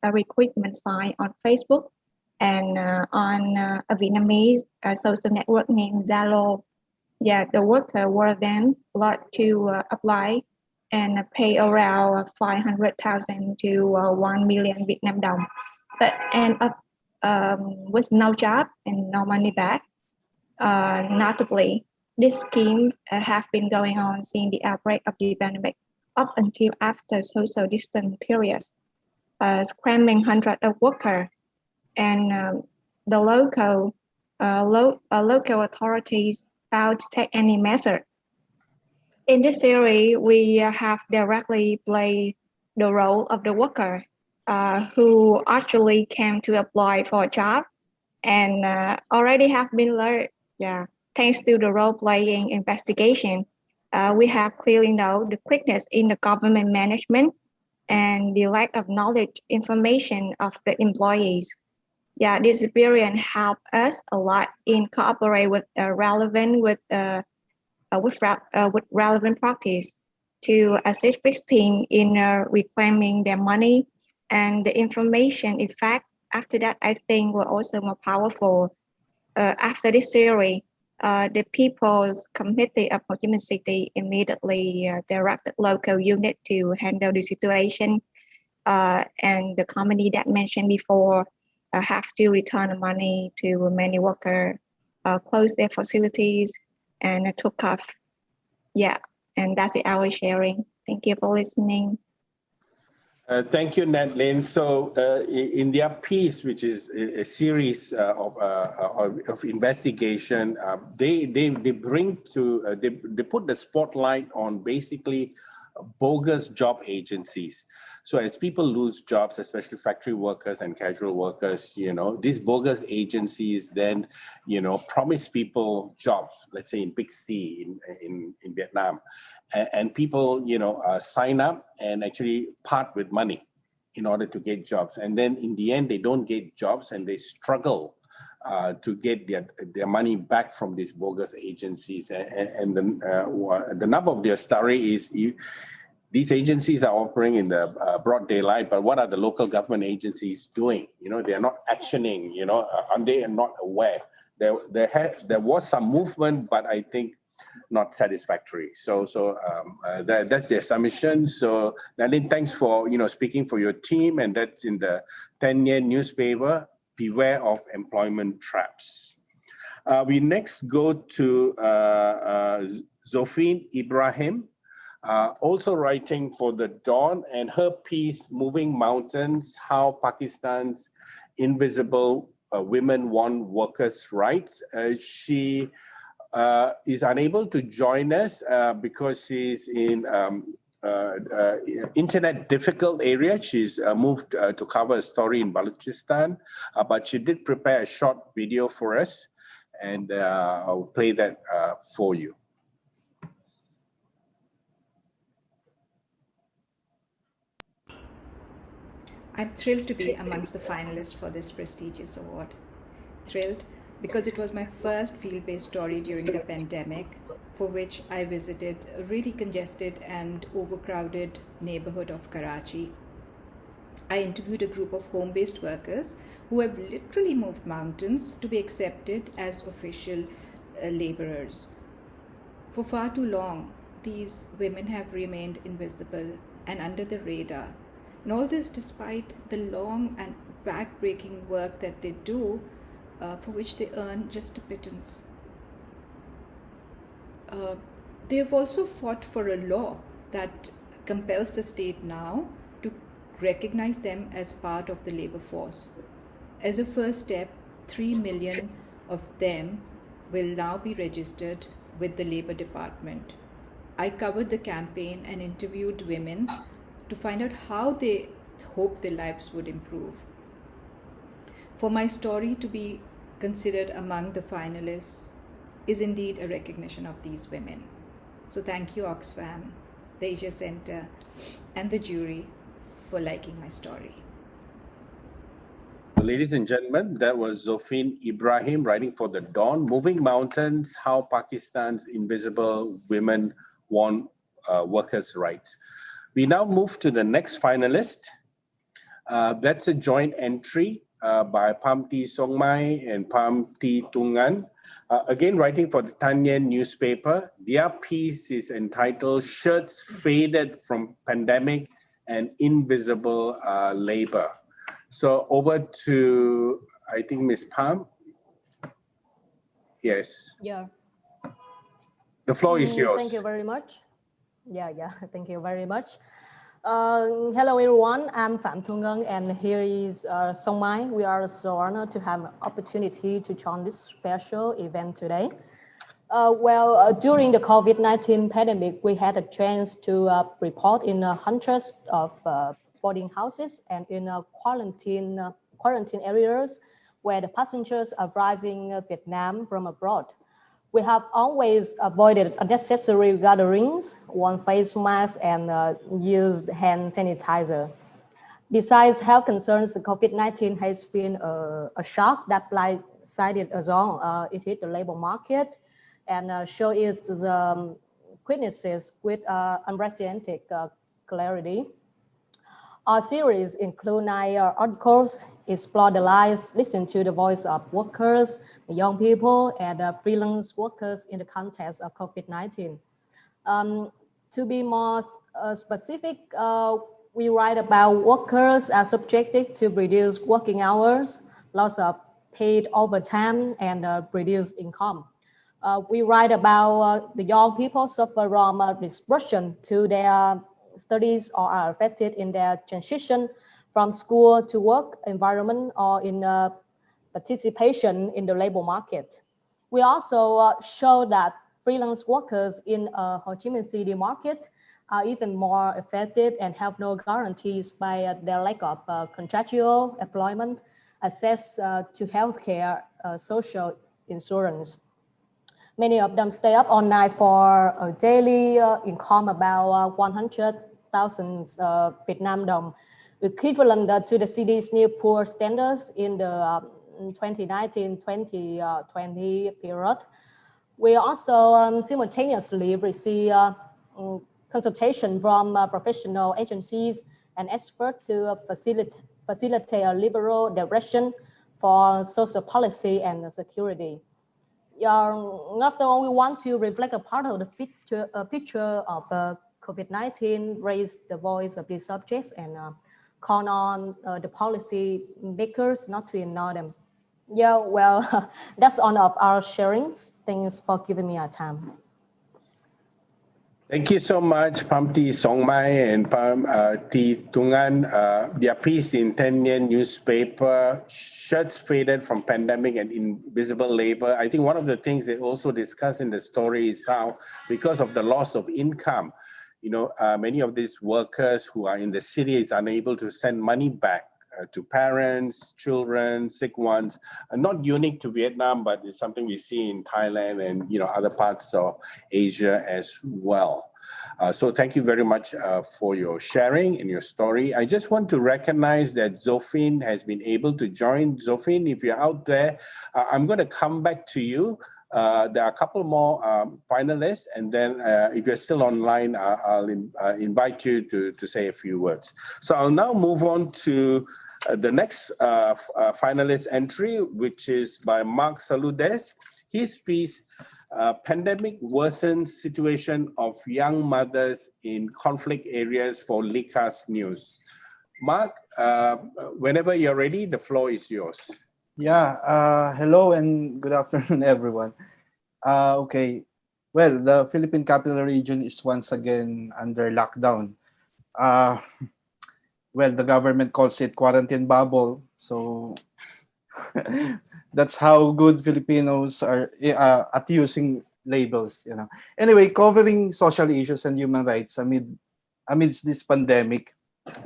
recruitment sites on Facebook and on a Vietnamese social network named Zalo. Yeah, the workers were then allowed to apply and pay around 500,000 to 1 million Vietnam dong, but end up with no job and no money back. Notably, This scheme have been going on since the outbreak of the pandemic up until after social distance periods, cramming hundreds of workers, and the local authorities failed to take any measure. In this series, we have directly played the role of the worker who actually came to apply for a job and already have been learned. Yeah, thanks to the role-playing investigation, we have clearly known the quickness in the government management and the lack of knowledge information of the employees. Yeah, this experience helped us a lot in cooperate with relevant practice to assist victims in reclaiming their money, and the information effect after that I think were also more powerful. After this series, the People's Committee of Ho Chi Minh City immediately directed local unit to handle the situation, and the company that mentioned before have to return the money to many workers, close their facilities, and took off. Yeah, and that's it, our sharing. Thank you for listening. Thank you, Nadlin. So in their piece, which is a series of investigation, they bring to, they put the spotlight on basically bogus job agencies. So as people lose jobs, especially factory workers and casual workers, you know, these bogus agencies then, you know, promise people jobs, let's say in Big C in Vietnam. And people, you know, sign up and actually part with money in order to get jobs. And then in the end, they don't get jobs and they struggle to get their money back from these bogus agencies. And the nub of their story is these agencies are operating in the broad daylight, but what are the local government agencies doing? You know, they are not actioning, you know, and they are not aware. There was some movement, but I think not satisfactory. So that's their submission. So Nadine, thanks for, you know, speaking for your team, and that's in the 10-year newspaper, Beware of Employment Traps. We next go to ZOFEEN EBRAHIM, also writing for The Dawn, and her piece, Moving Mountains, How Pakistan's Invisible Women Won Workers' Rights. She is unable to join us because she's in internet difficult area. She's moved to cover a story in Balochistan, but she did prepare a short video for us, and I'll play that for you. I'm thrilled to be amongst the finalists for this prestigious award. Thrilled because it was my first field-based story during the pandemic, for which I visited a really congested and overcrowded neighborhood of Karachi. I interviewed a group of home-based workers who have literally moved mountains to be accepted as official laborers. For far too long, these women have remained invisible and under the radar. And all this despite the long and back-breaking work that they do, for which they earn just a pittance. They have also fought for a law that compels the state now to recognize them as part of the labor force. As a first step, 3 million of them will now be registered with the Labor Department. I covered the campaign and interviewed women to find out how they hope their lives would improve. For my story to be considered among the finalists is indeed a recognition of these women. So thank you, Oxfam, the Asia Centre, and the jury for liking my story. So, ladies and gentlemen, that was ZOFEEN EBRAHIM writing for The Dawn, Moving Mountains, How Pakistan's Invisible Women Won Workers' Rights. We now move to the next finalist. That's a joint entry by Pham Thi Songmai and Pham Thi Tungan. Again, writing for the Tan Yen newspaper. Their piece is entitled Shirts Faded from Pandemic and Invisible Labor. So over to, I think, Ms. Pham. Yes. Yeah. The floor is yours. Thank you very much. Yeah, thank you very much. Hello everyone, I'm Phạm Thu Ngân and here is Song Mai. We are so honored to have an opportunity to join this special event today. During the COVID-19 pandemic, we had a chance to report in hundreds of boarding houses and in quarantine areas where the passengers arriving Vietnam from abroad. We have always avoided unnecessary gatherings, worn face masks, and used hand sanitizer. Besides health concerns, the COVID-19 has been a shock that blindsided us all. It hit the labor market and showed its weaknesses with unprecedented clarity. Our series include 9 articles, explore the lives, listen to the voice of workers, the young people, and freelance workers in the context of COVID-19. To be more specific, we write about workers are subjected to reduced working hours, loss of paid overtime, and reduced income. We write about the young people suffer from disruption to their studies or are affected in their transition from school to work environment or in participation in the labor market. We also show that freelance workers in Ho Chi Minh City market are even more affected and have no guarantees by their lack of contractual employment, access to healthcare, social insurance. Many of them stay up all night for a daily income about 100,000 Vietnam dong, equivalent to the city's new poor standards in the 2019-2020 period. We also simultaneously receive consultation from professional agencies and experts to facilitate a liberal direction for social policy and security. After all, we want to reflect a part of the picture of COVID-19, raise the voice of these subjects, and call on the policy makers not to ignore them. That's all of our sharings. Thanks for giving me our time. Thank you so much, Pham Thi Song Mai and Pham Thi Thu Ngan. Their piece in 10 Yen newspaper, Shirts Faded from Pandemic and Invisible Labor. I think one of the things they also discuss in the story is how, because of the loss of income, many of these workers who are in the city is unable to send money back to parents, children, sick ones. Not unique to Vietnam, but it's something we see in Thailand and other parts of Asia as well. So thank you very much for your sharing and your story. I just want to recognize that ZOFEEN has been able to join. ZOFEEN, if you're out there, I'm going to come back to you. There are a couple more finalists, and then if you're still online, I'll invite you to say a few words. So I'll now move on to the next finalist entry, which is by Mark Saludes. His piece, Pandemic Worsens Situation of Young Mothers in Conflict Areas for LICA's News. Mark, whenever you're ready, the floor is yours. Yeah, hello and good afternoon, everyone. Okay, well, the Philippine Capital Region is once again under lockdown. Well, the government calls it quarantine bubble. So that's how good Filipinos are at using labels, Anyway, covering social issues and human rights amidst this pandemic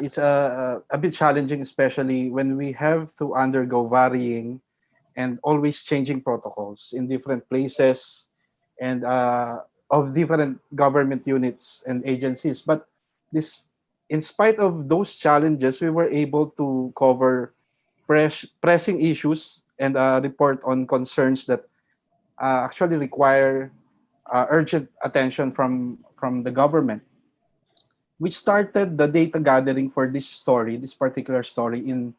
is a bit challenging, especially when we have to undergo varying and always changing protocols in different places and of different government units and agencies. But in spite of those challenges, we were able to cover pressing issues and report on concerns that actually require urgent attention from the government. We started the data gathering for this particular story in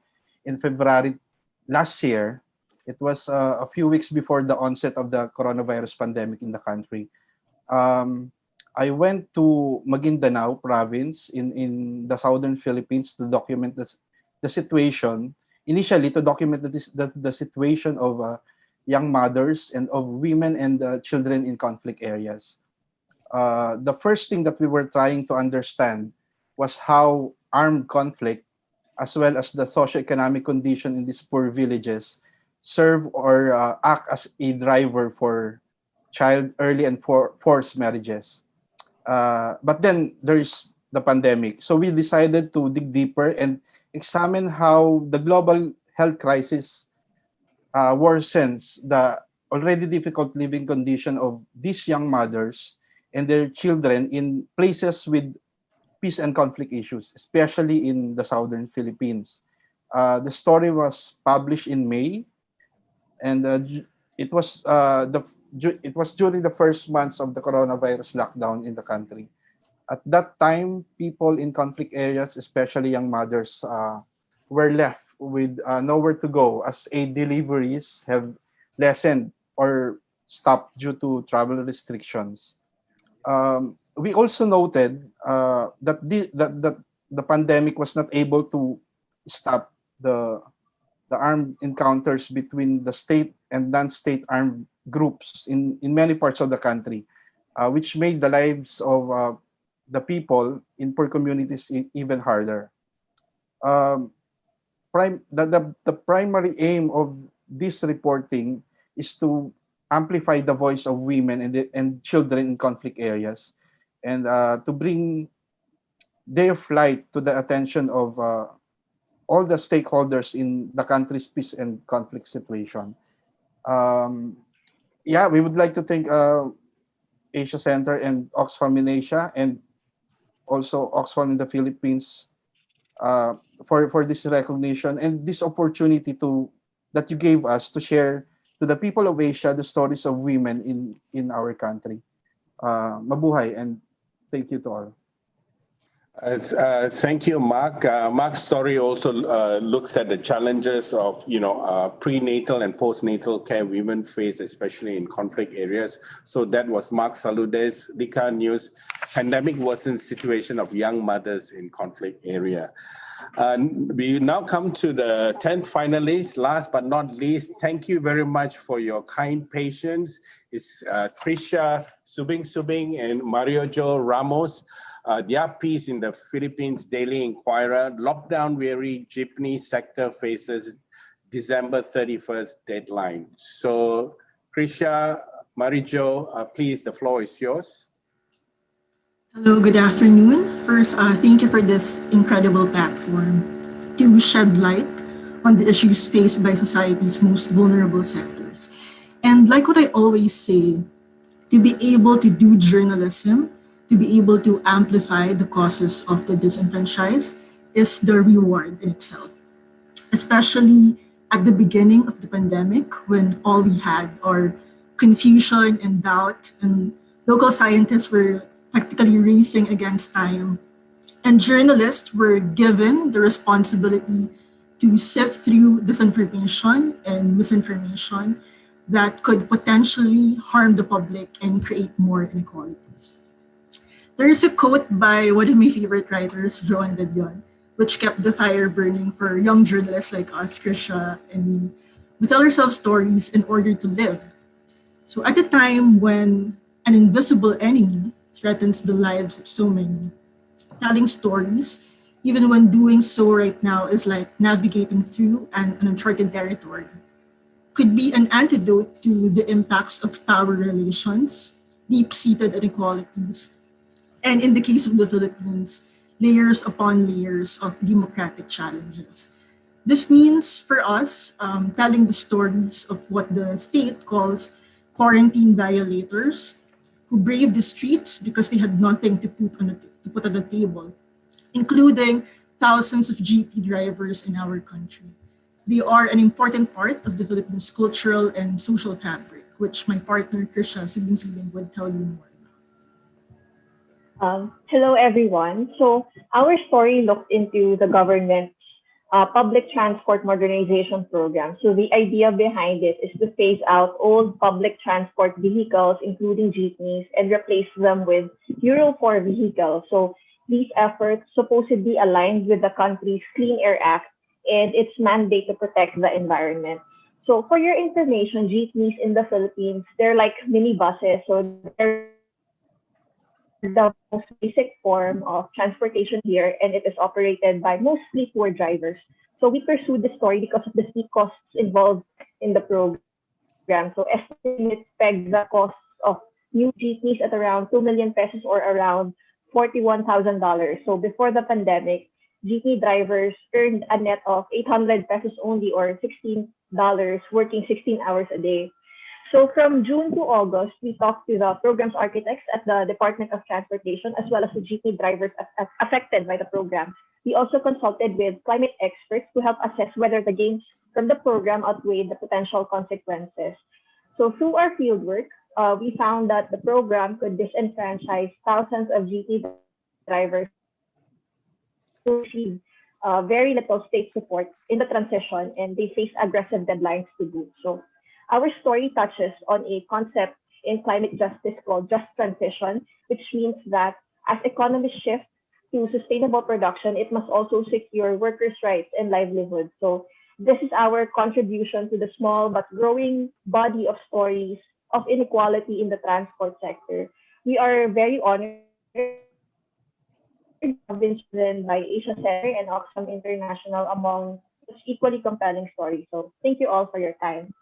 February last year. It was a few weeks before the onset of the coronavirus pandemic in the country. I went to Maguindanao province in the southern Philippines to document the situation, initially to document the situation of young mothers and of women and children in conflict areas. the first thing that we were trying to understand was how armed conflict, as well as the socioeconomic condition in these poor villages, serve or act as a driver for child early and forced marriages. But then there's the pandemic. So we decided to dig deeper and examine how the global health crisis worsens the already difficult living condition of these young mothers and their children in places with peace and conflict issues, especially in the southern Philippines. The story was published in May, and it was during the first months of the coronavirus lockdown in the country. At that time, people in conflict areas, especially young mothers, were left with nowhere to go as aid deliveries have lessened or stopped due to travel restrictions. We also noted that the pandemic was not able to stop the armed encounters between the state and non-state armed groups in many parts of the country, which made the lives of the people in poor communities even harder. The primary aim of this reporting is to amplify the voice of women and children in conflict areas, and to bring their plight to the attention of all the stakeholders in the country's peace and conflict situation. Yeah, we would like to thank Asia Center and Oxfam in Asia, and also Oxfam in the Philippines, for this recognition and this opportunity that you gave us to share to the people of Asia the stories of women in our country. Mabuhay, and thank you to all. Thank you, Mark. Mark's story also looks at the challenges of prenatal and postnatal care women face, especially in conflict areas. So that was Mark Saludes, Lika News, Pandemic Worsened Situation of Young Mothers in Conflict Area. We now come to the 10th finalist. Last but not least, thank you very much for your kind patience. It's Trisha Subing and Mario Jo Ramos. Their piece in the Philippines Daily Inquirer, Lockdown Weary Jeepney Sector Faces December 31st Deadline. So, Krisha, Marijo, please, the floor is yours. Hello, good afternoon. First, thank you for this incredible platform to shed light on the issues faced by society's most vulnerable sectors. And like what I always say, to be able to do journalism, to be able to amplify the causes of the disenfranchised is the reward in itself. Especially at the beginning of the pandemic, when all we had are confusion and doubt, and local scientists were practically racing against time. And journalists were given the responsibility to sift through disinformation and misinformation that could potentially harm the public and create more inequalities. There is a quote by one of my favorite writers, Joan de Dion, which kept the fire burning for young journalists like us, Krisha, and me. We tell ourselves stories in order to live. So at a time when an invisible enemy threatens the lives of so many, telling stories, even when doing so right now is like navigating through an uncharted territory, could be an antidote to the impacts of power relations, deep-seated inequalities, and in the case of the Philippines, layers upon layers of democratic challenges. This means for us, telling the stories of what the state calls quarantine violators, who braved the streets because they had nothing to put on the table, including thousands of GP drivers in our country. They are an important part of the Philippines' cultural and social fabric, which my partner, Krisha Subing would tell you more. Hello, everyone. So our story looked into the government's public transport modernization program. So the idea behind it is to phase out old public transport vehicles, including jeepneys, and replace them with Euro 4 vehicles. So these efforts supposedly aligned with the country's Clean Air Act and its mandate to protect the environment. So for your information, jeepneys in the Philippines, they're like mini buses. So they're the most basic form of transportation here, and it is operated by mostly poor drivers. So we pursued the story because of the steep costs involved in the program. So estimates peg the costs of new jeepneys at around 2 million pesos or around $41,000. So before the pandemic, jeepney drivers earned a net of 800 pesos only, or $16, working 16 hours a day. So from June to August, we talked to the program's architects at the Department of Transportation, as well as the jeepney drivers affected by the program. We also consulted with climate experts to help assess whether the gains from the program outweighed the potential consequences. So through our fieldwork, we found that the program could disenfranchise thousands of jeepney drivers who receive very little state support in the transition, and they face aggressive deadlines to boot. So our story touches on a concept in climate justice called just transition, which means that as economies shift to sustainable production, it must also secure workers' rights and livelihoods. So this is our contribution to the small but growing body of stories of inequality in the transport sector. We are very honored to have been chosen by Asia Centre and Oxfam International among such equally compelling stories. So thank you all for your time.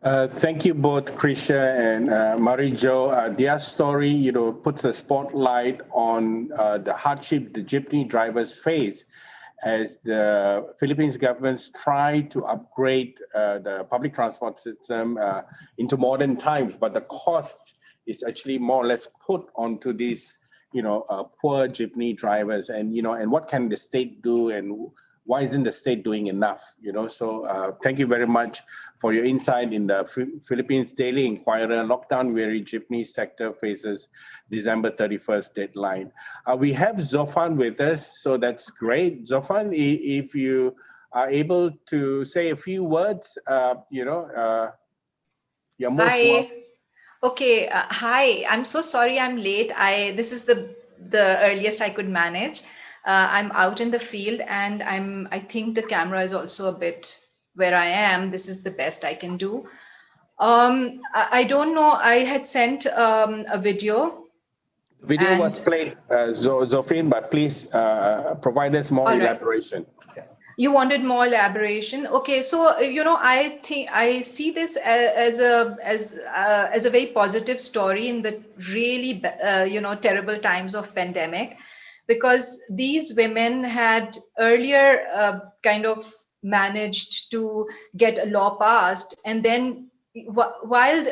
Thank you both, Krisha and Marijo. Their story, puts a spotlight on the hardship the jeepney drivers face as the Philippines government try to upgrade the public transport system into modern times, but the cost is actually more or less put onto these, poor jeepney drivers. And what can the state do, and why isn't the state doing enough? So thank you very much for your insight in the Philippines Daily Inquirer. Lockdown weary jeepney sector faces December 31st deadline. We have Zofan with us, so that's great. Zofan, if you are able to say a few words, you're most welcome. Okay. Hi. I'm so sorry I'm late. This is the earliest I could manage. I'm out in the field, and I think the camera is also a bit where I am. This is the best I can do. I don't know. I had sent a video. Video was played, Zofeen, but please provide us more elaboration. Yeah. You wanted more elaboration. Okay, so I think I see this as a very positive story in the really terrible times of pandemic, because these women had earlier kind of managed to get a law passed, and then while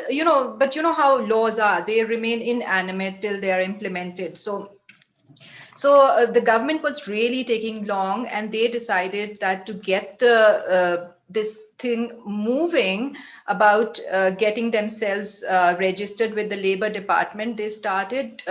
but how laws are, they remain inanimate till they are implemented. So the government was really taking long, and they decided that to get this thing moving about getting themselves registered with the Labor Department, they started,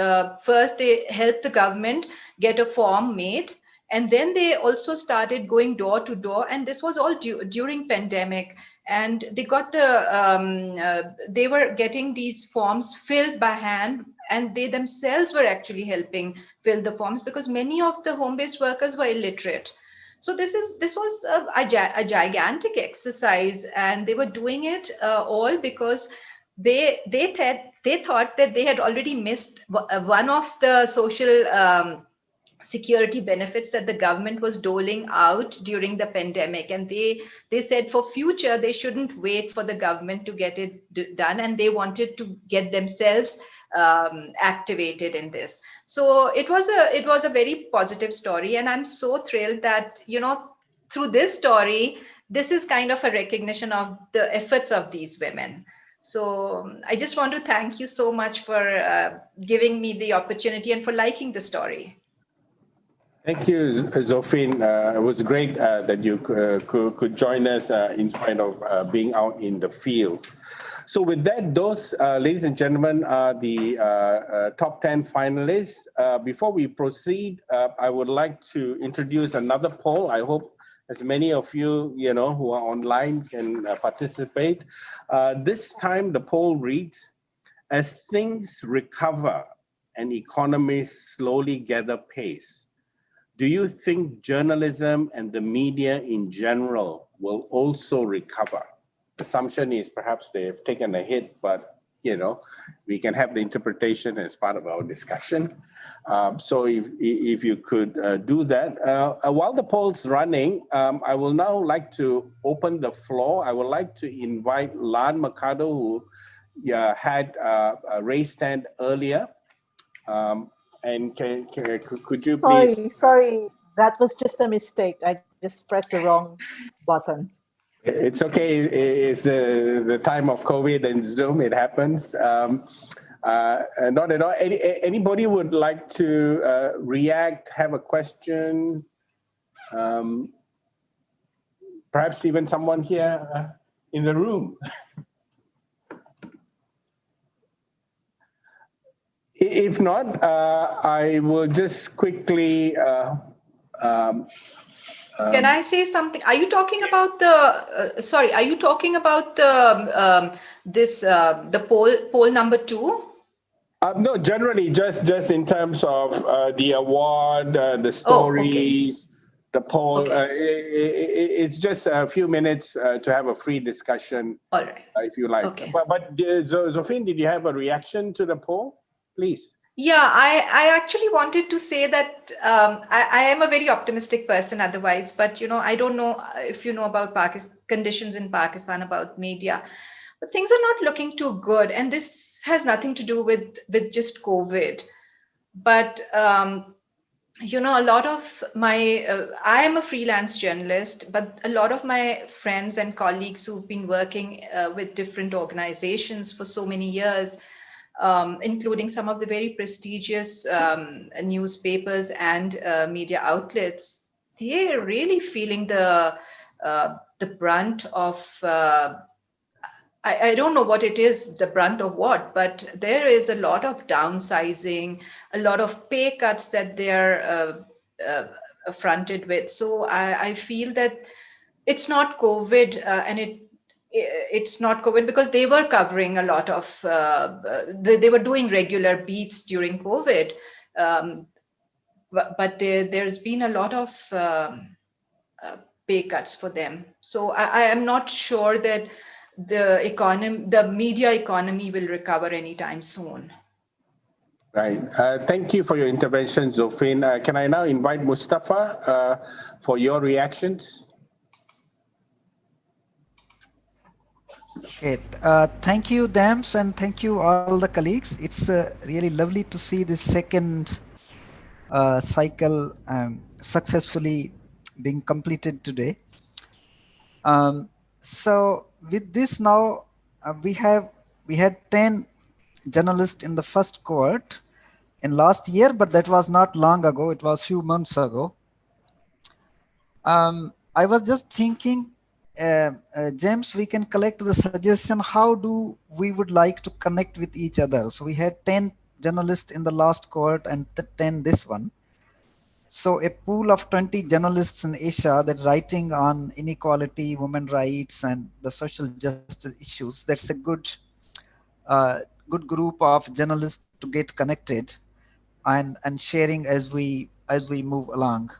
first they helped the government get a form made, and then they also started going door to door, and this was all during pandemic. And they got they were getting these forms filled by hand, and they themselves were actually helping fill the forms, because many of the home-based workers were illiterate. So this was a gigantic exercise, and they were doing it all because they thought that they had already missed one of the social security benefits that the government was doling out during the pandemic, and they said for future they shouldn't wait for the government to get it done, and they wanted to get themselves activated in this. So it was a very positive story, and I'm so thrilled that through this story, this is kind of a recognition of the efforts of these women. So I just want to thank you so much for giving me the opportunity and for liking the story. Thank you, Zofeen. It was great that you could join us in spite of being out in the field. So with that, those, ladies and gentlemen, are the top 10 finalists. Before we proceed, I would like to introduce another poll. I hope as many of you, who are online can participate. This time the poll reads, as things recover and economies slowly gather pace, do you think journalism and the media in general will also recover? The assumption is perhaps they've taken a hit, but we can have the interpretation as part of our discussion. So if you could do that. While the poll's running, I will now like to open the floor. I would like to invite Lan MERCADO, who had a raised hand earlier. And could you please? Sorry, that was just a mistake. I just pressed the wrong button. It's okay. It's the time of COVID and Zoom. It happens. Not at all. Anybody would like to react, have a question? Perhaps even someone here in the room. If not, I will just quickly. Can I say something? Are you talking about the? Sorry, are you talking about the the poll number 2? No, generally, just in terms of the award, the stories, the poll. It's just a few minutes to have a free discussion. All right. If you like. Okay. But ZOFEEN, did you have a reaction to the poll? Please. Yeah, I actually wanted to say that I am a very optimistic person otherwise, but I don't know if you know about conditions in Pakistan, about media, but things are not looking too good. And this has nothing to do with just COVID. But, a lot of my, I am a freelance journalist, but a lot of my friends and colleagues who've been working with different organizations for so many years, including some of the very prestigious newspapers and media outlets, they're really feeling the brunt of, I don't know what it is, the brunt of what, but there is a lot of downsizing, a lot of pay cuts that they're affronted with. So I feel that it's not COVID, and it's not COVID because they were covering a lot of, they were doing regular beats during COVID, but there's been a lot of pay cuts for them. So I am not sure that the media economy will recover anytime soon. Right. Thank you for your intervention, ZOFEEN. Can I now invite Mustafa for your reactions? Okay, thank you, Dams, and thank you all the colleagues. It's really lovely to see this second cycle successfully being completed today. So with this now, we had 10 journalists in the first cohort in last year, but that was not long ago. It was few months ago. I was just thinking, James, we can collect the suggestion, how do we would like to connect with each other? So we had 10 journalists in the last cohort and 10 this one. So a pool of 20 journalists in Asia that writing on inequality, women rights, and the social justice issues. That's a good group of journalists to get connected and sharing as we move along.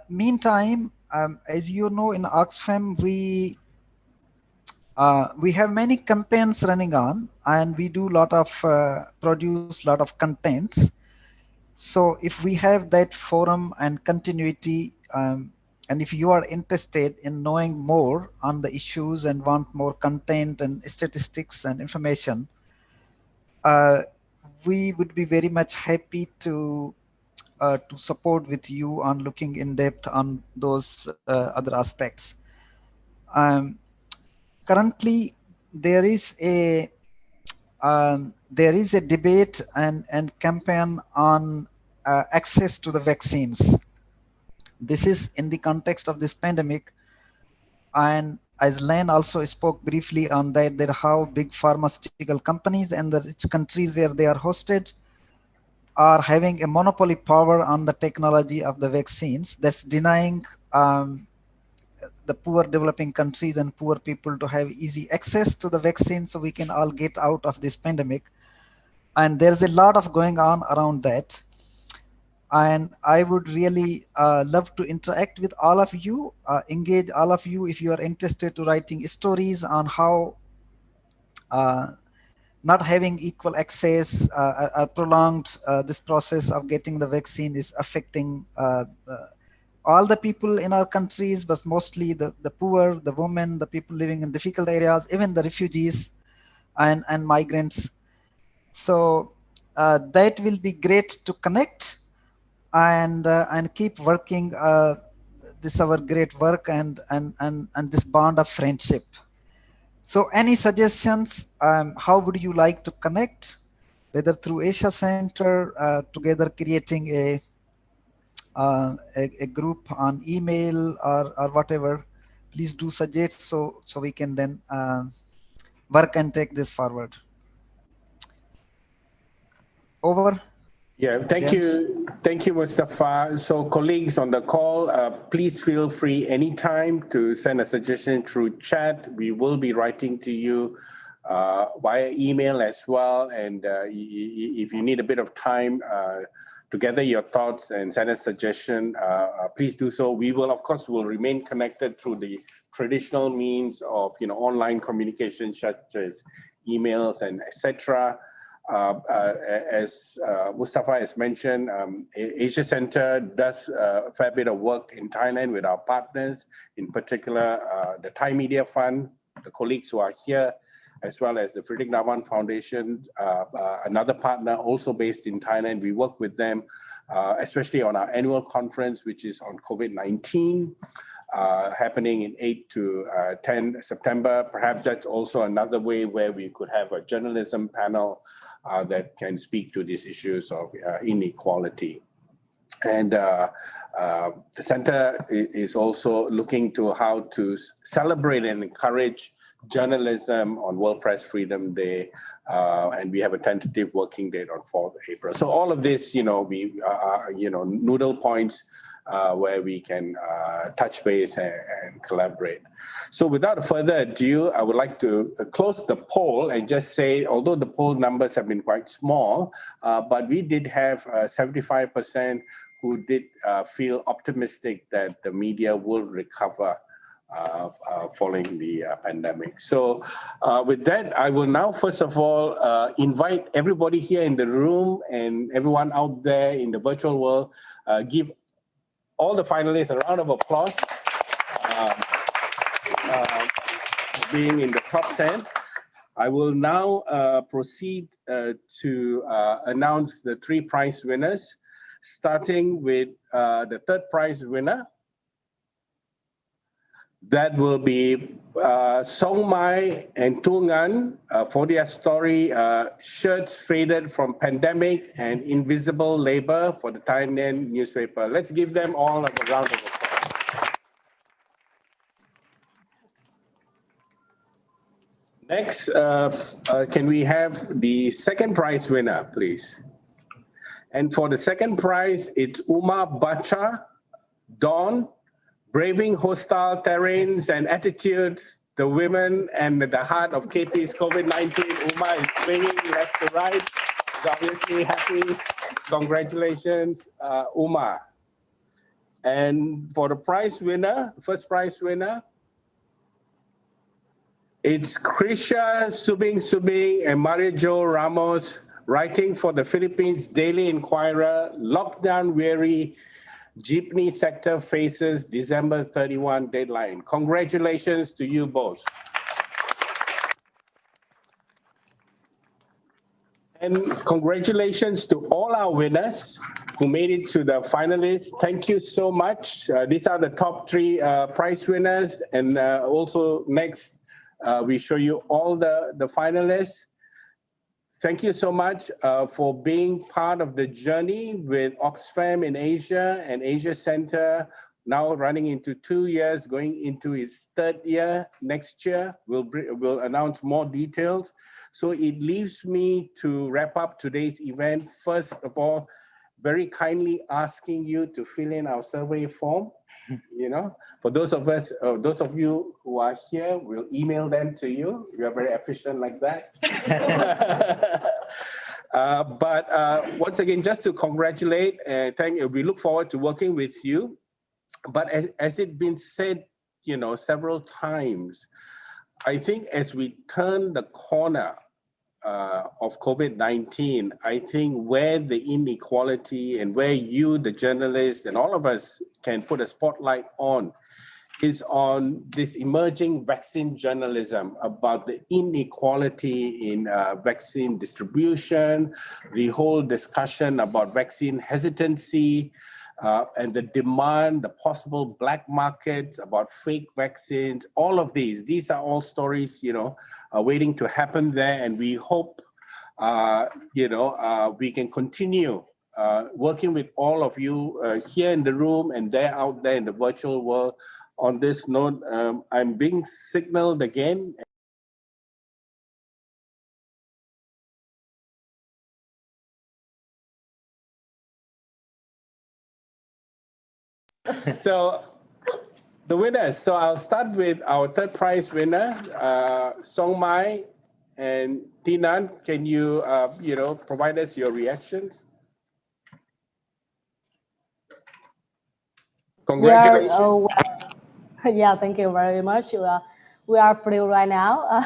Meantime, as you know, in Oxfam, we have many campaigns running on, and we do produce lot of contents. So if we have that forum and continuity, and if you are interested in knowing more on the issues and want more content and statistics and information, we would be very much happy to support with you on looking in depth on those other aspects. Currently, there is a debate and campaign on access to the vaccines. This is in the context of this pandemic, and as Len also spoke briefly on that how big pharmaceutical companies and the rich countries where they are hosted are having a monopoly power on the technology of the vaccines, that's denying the poor developing countries and poor people to have easy access to the vaccine so we can all get out of this pandemic. And there's a lot of going on around that. And I would really love to interact with all of you, engage all of you if you are interested to writing stories on how not having equal access or prolonged this process of getting the vaccine is affecting all the people in our countries, but mostly the poor, the women, the people living in difficult areas, even the refugees and migrants. So that will be great to connect and keep working this our great work and this bond of friendship. So any suggestions? How would you like to connect? Whether through Asia Center, together creating a group on email or whatever, please do suggest so we can then work and take this forward. Over. Yeah, thank you, Mustafa. So colleagues on the call, please feel free anytime to send a suggestion through chat. We will be writing to you via email as well. And if you need a bit of time to gather your thoughts and send a suggestion, please do so. We will, of course, will remain connected through the traditional means of online communication such as emails and etc. As Mustafa has mentioned, Asia Center does a fair bit of work in Thailand with our partners, in particular the Thai Media Fund, the colleagues who are here, as well as the Frederick Navan Foundation, another partner also based in Thailand. We work with them, especially on our annual conference, which is on COVID-19, happening in 8 to 10 September. Perhaps that's also another way where we could have a journalism panel that can speak to these issues of inequality. And the center is also looking to how to celebrate and encourage journalism on World Press Freedom Day, and we have a tentative working date on 4th April. So all of this, we noodle points where we can touch base and collaborate. So without further ado, I would like to close the poll and just say, although the poll numbers have been quite small, but we did have 75% who did feel optimistic that the media will recover following the pandemic. So with that, I will now first of all invite everybody here in the room and everyone out there in the virtual world, give all the finalists a round of applause being in the top 10. I will now proceed to announce the 3 prize winners, starting with the 3rd prize winner. That will be Song Mai and Tu Ngan for their story, Shirts Faded from Pandemic and Invisible Labor for the Thailand newspaper. Let's give them all a round of applause. Next, can we have the 2nd prize winner, please? And for the 2nd prize, it's UMAR BACHA, Dawn, Braving Hostile Terrains and Attitudes, the Women and the Heart of KP's COVID-19. UMAR is swinging left to right. Is obviously happy. Congratulations, UMAR. And for the prize winner, first prize winner, it's Krisha Subing and Maria Jo Ramos, writing for the Philippines Daily Inquirer, Lockdown Weary Jeepney sector faces December 31 deadline. Congratulations to you both. And congratulations to all our winners who made it to the finalists. Thank you so much. These are the top 3 prize winners. And also next, we show you all the finalists. Thank you so much for being part of the journey with Oxfam in Asia and Asia Center, now running into 2 years, going into its 3rd year next year. We'll announce more details. So it leaves me to wrap up today's event. First of all, very kindly asking you to fill in our survey form. For those of you who are here, we'll email them to you. We are very efficient like that. But once again, just to congratulate and thank you. We look forward to working with you. But as it's been said, several times, I think as we turn the corner of COVID-19, I think where the inequality and where you, the journalists, and all of us can put a spotlight on is on this emerging vaccine journalism about the inequality in vaccine distribution, the whole discussion about vaccine hesitancy, and the demand, the possible black markets, about fake vaccines, all of these are all stories, waiting to happen there. And we hope, we can continue working with all of you here in the room and out there in the virtual world. On this note, I'm being signaled again. So the winners, so I'll start with our third prize winner, Song Mai and Tinan. Can you, provide us your reactions? Congratulations. Yeah, thank you very much. We are thrilled right now.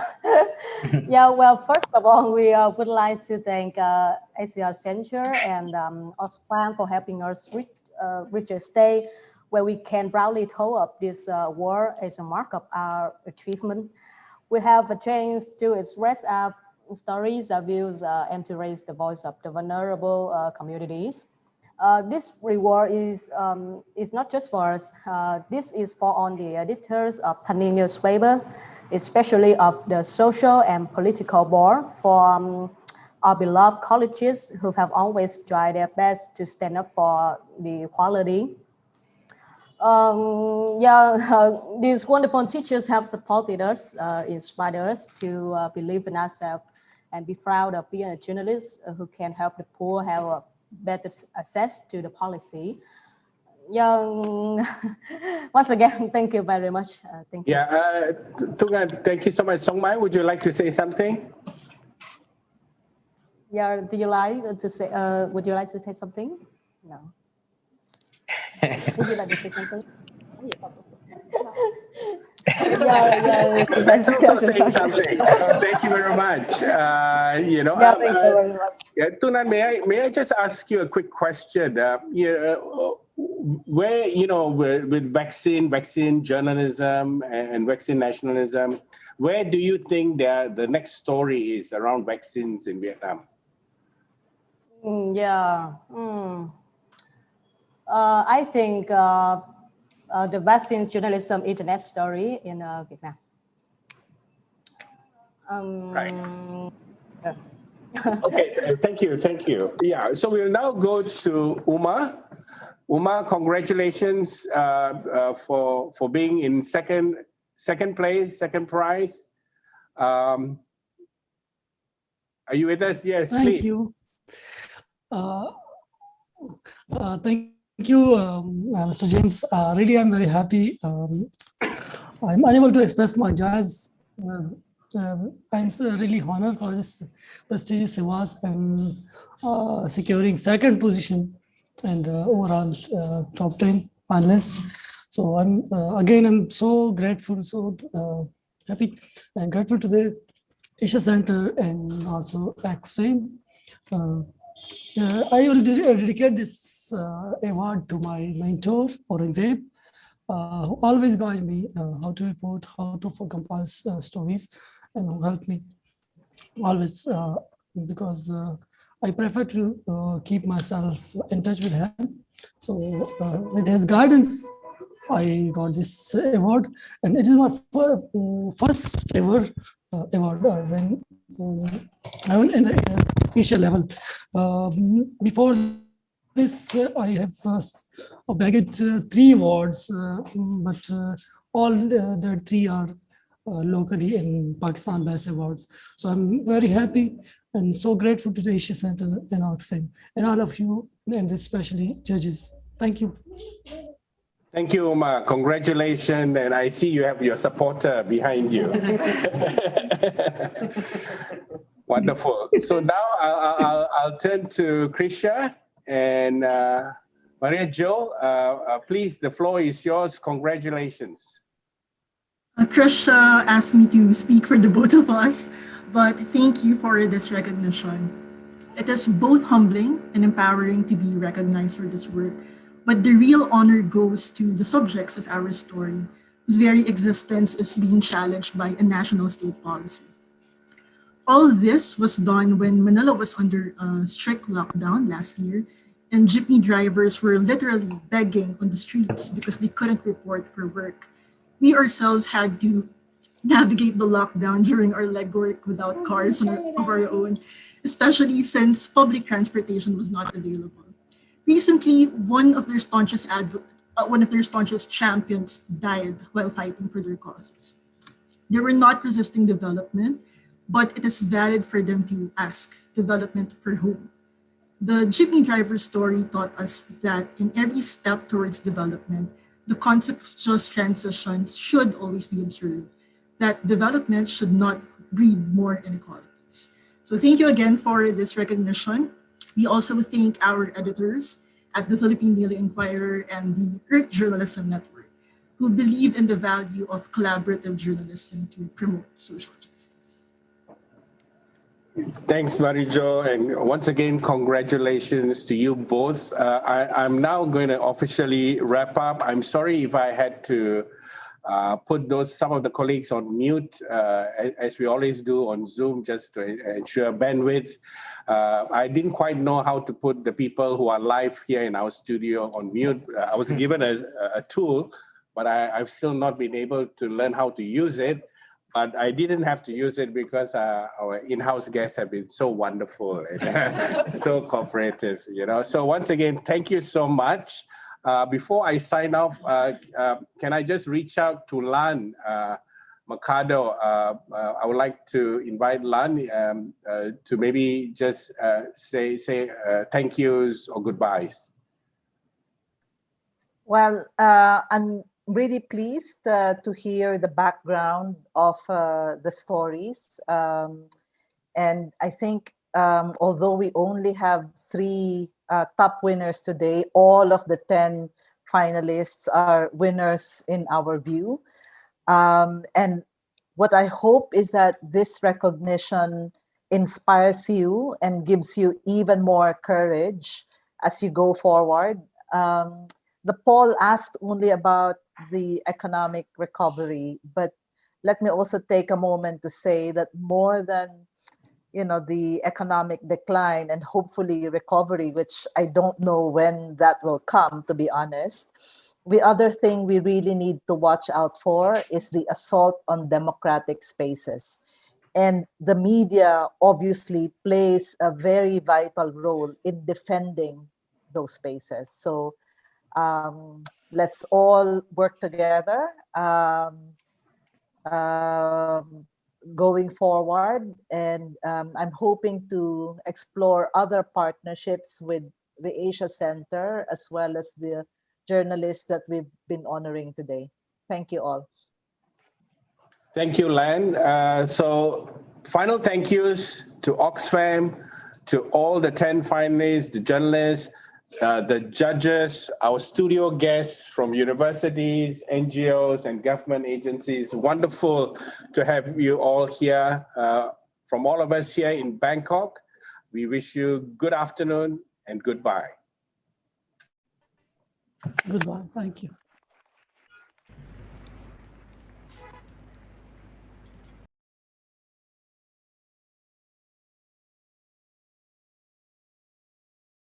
Yeah, well, first of all, we would like to thank ACR Centre and Oxfam for helping us reach a stage where we can proudly hold up this award as a mark of our achievement. We have a chance to express our stories, our views, and to raise the voice of the vulnerable communities. This reward is not just for us. This is for all the editors of Penny newspaper, especially of the social and political board, for our beloved colleges who have always tried their best to stand up for the equality. These wonderful teachers have supported us, inspired us to believe in ourselves and be proud of being a journalist who can help the poor have a better access to the policy. Once again, thank you very much. Thank you. Yeah, Tungan, thank you so much. Song Mai, would you like to say something? Yeah, do you like to say? Would you like to say something? No. Would you like to say something? That's also saying something. Thank you very much. Thank you very much. Yeah, Tunan, may I just ask you a quick question? Where, with vaccine journalism and vaccine nationalism, where do you think the next story is around vaccines in Vietnam? I think the vaccines journalism is the next story in Vietnam. Right. Okay, thank you. Yeah, so we'll now go to UMAR. UMAR, congratulations for being in second place, second prize. Are you with us? Yes, Thank please. You. Thank you, Mr. James. Really, I'm very happy. I'm unable to express my joy. I'm really honored for this prestigious award and securing second position and overall top 10 finalist. So I'm so grateful, so happy and grateful to the Asia Center and also Oxfam. I will dedicate this award to my mentor, Aurangzeb, who always guided me how to report, how to compile stories, and who helped me always because I prefer to keep myself in touch with him. So with his guidance, I got this award, and it is my first ever award when I went in the Asia level. Before this, I have bagged 3 awards, but all the 3 are locally in Pakistan Best Awards. So I'm very happy and so grateful to the Asia Center and Oxfam and all of you, and especially judges. Thank you. Thank you, Umar. Congratulations, and I see you have your supporter behind you. Wonderful. So now I'll turn to Krisha and Maria Jo. Please, the floor is yours. Congratulations. Krish asked me to speak for the both of us, but thank you for this recognition. It is both humbling and empowering to be recognized for this work, but the real honor goes to the subjects of our story, whose very existence is being challenged by a national state policy. All this was done when Manila was under a strict lockdown last year, and jeepney drivers were literally begging on the streets because they couldn't report for work. We ourselves had to navigate the lockdown during our legwork without cars of our own, especially since public transportation was not available. Recently, one of their staunchest champions died while fighting for their causes. They were not resisting development, but it is valid for them to ask development for whom. The jeepney driver story taught us that in every step towards development, the concept of just transition should always be observed, that development should not breed more inequalities. So thank you again for this recognition. We also thank our editors at the Philippine Daily Inquirer and the Earth Journalism Network, who believe in the value of collaborative journalism to promote social justice. Thanks, Marijo, and once again, congratulations to you both. I'm now going to officially wrap up. I'm sorry if I had to put some of the colleagues on mute, as we always do on Zoom, just to ensure bandwidth. I didn't quite know how to put the people who are live here in our studio on mute. I was given a tool, but I've still not been able to learn how to use it. But I didn't have to use it because our in-house guests have been so wonderful and so cooperative, you know. So once again, thank you so much. Before I sign off, can I just reach out to Lan MERCADO? I would like to invite Lan to maybe just say thank yous or goodbyes. Well, I'm really pleased to hear the background of the stories. And I think although we only have 3 top winners today, all of the 10 finalists are winners in our view. And what I hope is that this recognition inspires you and gives you even more courage as you go forward. The poll asked only about the economic recovery, but let me also take a moment to say that more than the economic decline and hopefully recovery, which I don't know when that will come, to be honest. The other thing we really need to watch out for is the assault on democratic spaces. And the media obviously plays a very vital role in defending those spaces. So let's all work together going forward. And I'm hoping to explore other partnerships with the Asia Center as well as the journalists that we've been honoring today. Thank you all. Thank you, Lan. So final thank yous to Oxfam, to all the 10 finalists, the journalists, the judges, our studio guests from universities, NGOs, and government agencies. Wonderful to have you all here. From all of us here in Bangkok, we wish you good afternoon and goodbye. Goodbye. Thank you.